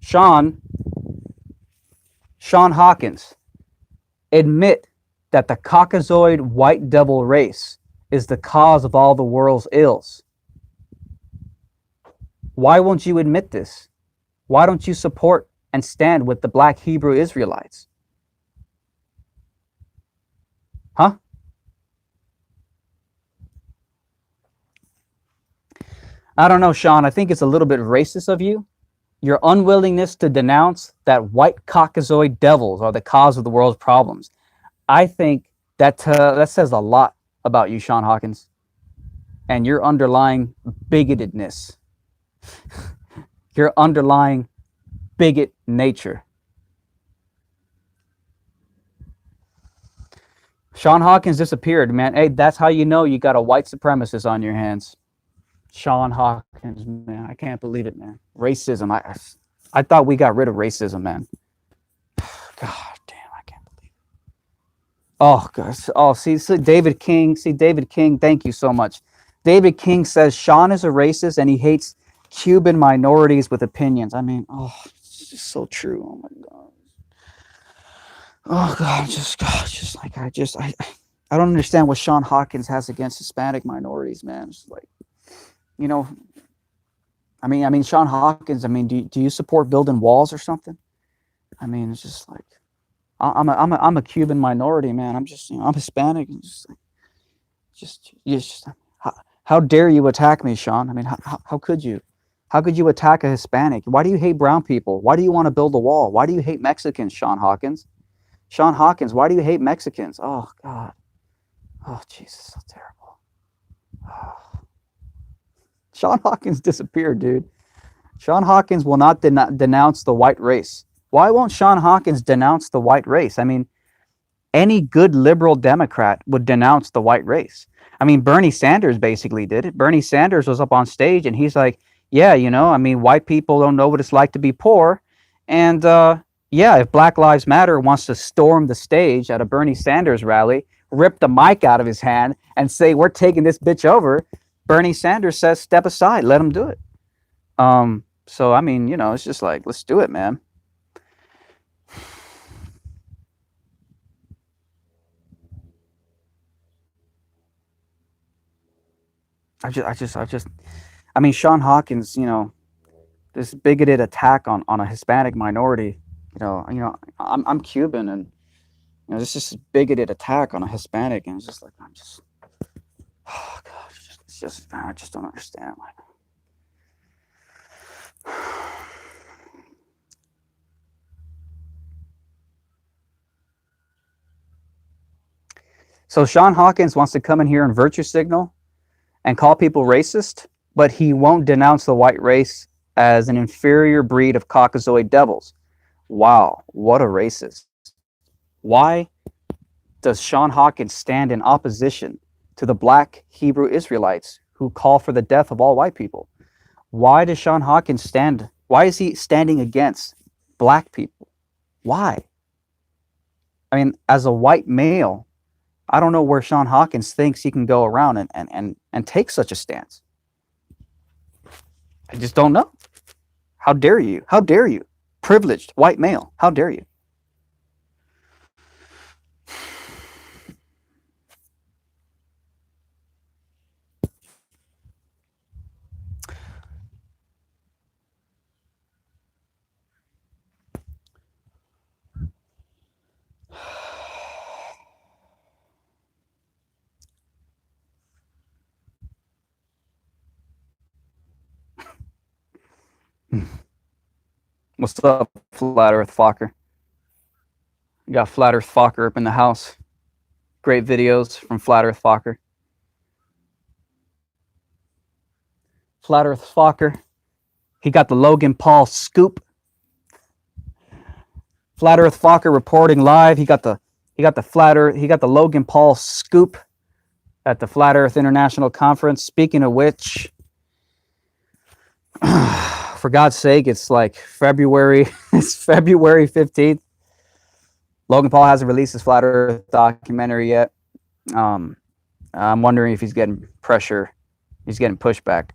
Sean Hawkins, admit that the Caucasoid white devil race is the cause of all the world's ills. Why won't you admit this? Why don't you support and stand with the black Hebrew Israelites? Huh? I don't know, Sean. I think it's a little bit racist of you. Your unwillingness to denounce that white Caucasoid devils are the cause of the world's problems. I think that says a lot about you, Sean Hawkins, and your underlying bigotedness. Your underlying bigot nature. Sean Hawkins disappeared, man. Hey, that's how you know you got a white supremacist on your hands. Sean Hawkins, man. I can't believe it, man. Racism. I thought we got rid of racism, man. God damn, I can't believe it. Oh, gosh. Oh, see David King. See, David King, thank you so much. David King says Sean is a racist and he hates Cuban minorities with opinions. I mean, oh, it's just so true. Oh, my God. Oh, God, just like, I don't understand what Sean Hawkins has against Hispanic minorities, man. It's like, you know, I mean, Sean Hawkins, I mean, do you support building walls or something? I mean, it's just like, I'm a Cuban minority, man. I'm just, I'm Hispanic. And just how dare you attack me, Sean? I mean, how could you? How could you attack a Hispanic? Why do you hate brown people? Why do you want to build a wall? Why do you hate Mexicans, Sean Hawkins? Sean Hawkins, why do you hate Mexicans? Oh, God. Oh, Jesus, so terrible. Oh. Sean Hawkins disappeared, dude. Sean Hawkins will not denounce the white race. Why won't Sean Hawkins denounce the white race? I mean, any good liberal Democrat would denounce the white race. I mean, Bernie Sanders basically did it. Bernie Sanders was up on stage and he's like, yeah, I mean, white people don't know what it's like to be poor. And yeah, if Black Lives Matter wants to storm the stage at a Bernie Sanders rally, rip the mic out of his hand and say, we're taking this bitch over, Bernie Sanders says, step aside, let him do it. So, I mean, it's just like, let's do it, man. I mean, Sean Hawkins, this bigoted attack on a Hispanic minority, I'm Cuban, and this is bigoted attack on a Hispanic, and it's just like oh gosh, it's just I just don't understand. So Sean Hawkins wants to come in here and virtue signal and call people racist, but he won't denounce the white race as an inferior breed of Caucasoid devils. Wow, what a racist. Why does Sean Hawkins stand in opposition to the black Hebrew Israelites who call for the death of all white people? Why does Sean Hawkins why is he standing against black people? Why? I mean, as a white male, I don't know where Sean Hawkins thinks he can go around and take such a stance. I just don't know. How dare you? How dare you? Privileged white male. How dare you? What's up, Flat Earth Fokker? You got Flat Earth Fokker up in the house. Great videos from Flat Earth Fokker. Flat Earth Fokker. He got the Logan Paul scoop. Flat Earth Fokker reporting live. He got the Logan Paul scoop at the Flat Earth International Conference. Speaking of which, for God's sake, it's like February. It's February 15th. Logan Paul hasn't released his Flat Earth documentary yet. I'm wondering if he's getting pressure. He's getting pushback.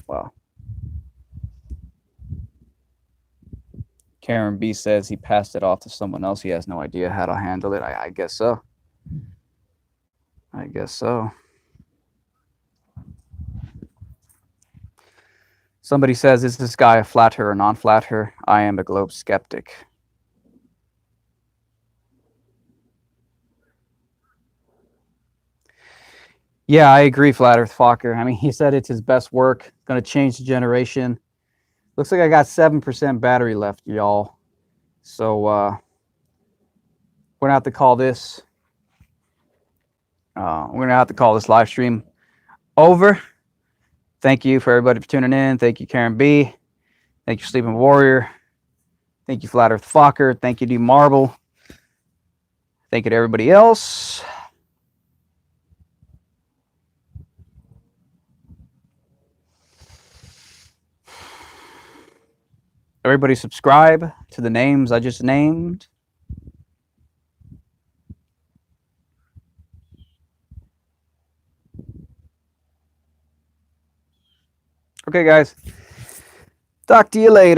Wow. Karen B says he passed it off to someone else. He has no idea how to handle it. I guess so. I guess so. Somebody says, is this guy a flat earther or non-flat earther? I am a globe skeptic. Yeah, I agree, Flat Earth Fokker. I mean, he said it's his best work, going to change the generation. Looks like I got 7% battery left, y'all. So we're going to have to call this. We're going to have to call this live stream over. Thank you for everybody for tuning in. Thank you, Karen B. Thank you, Sleeping Warrior. Thank you, Flat Earth Fokker. Thank you, D Marble. Thank you to everybody else. Everybody subscribe to the names I just named. Okay, guys. Talk to you later.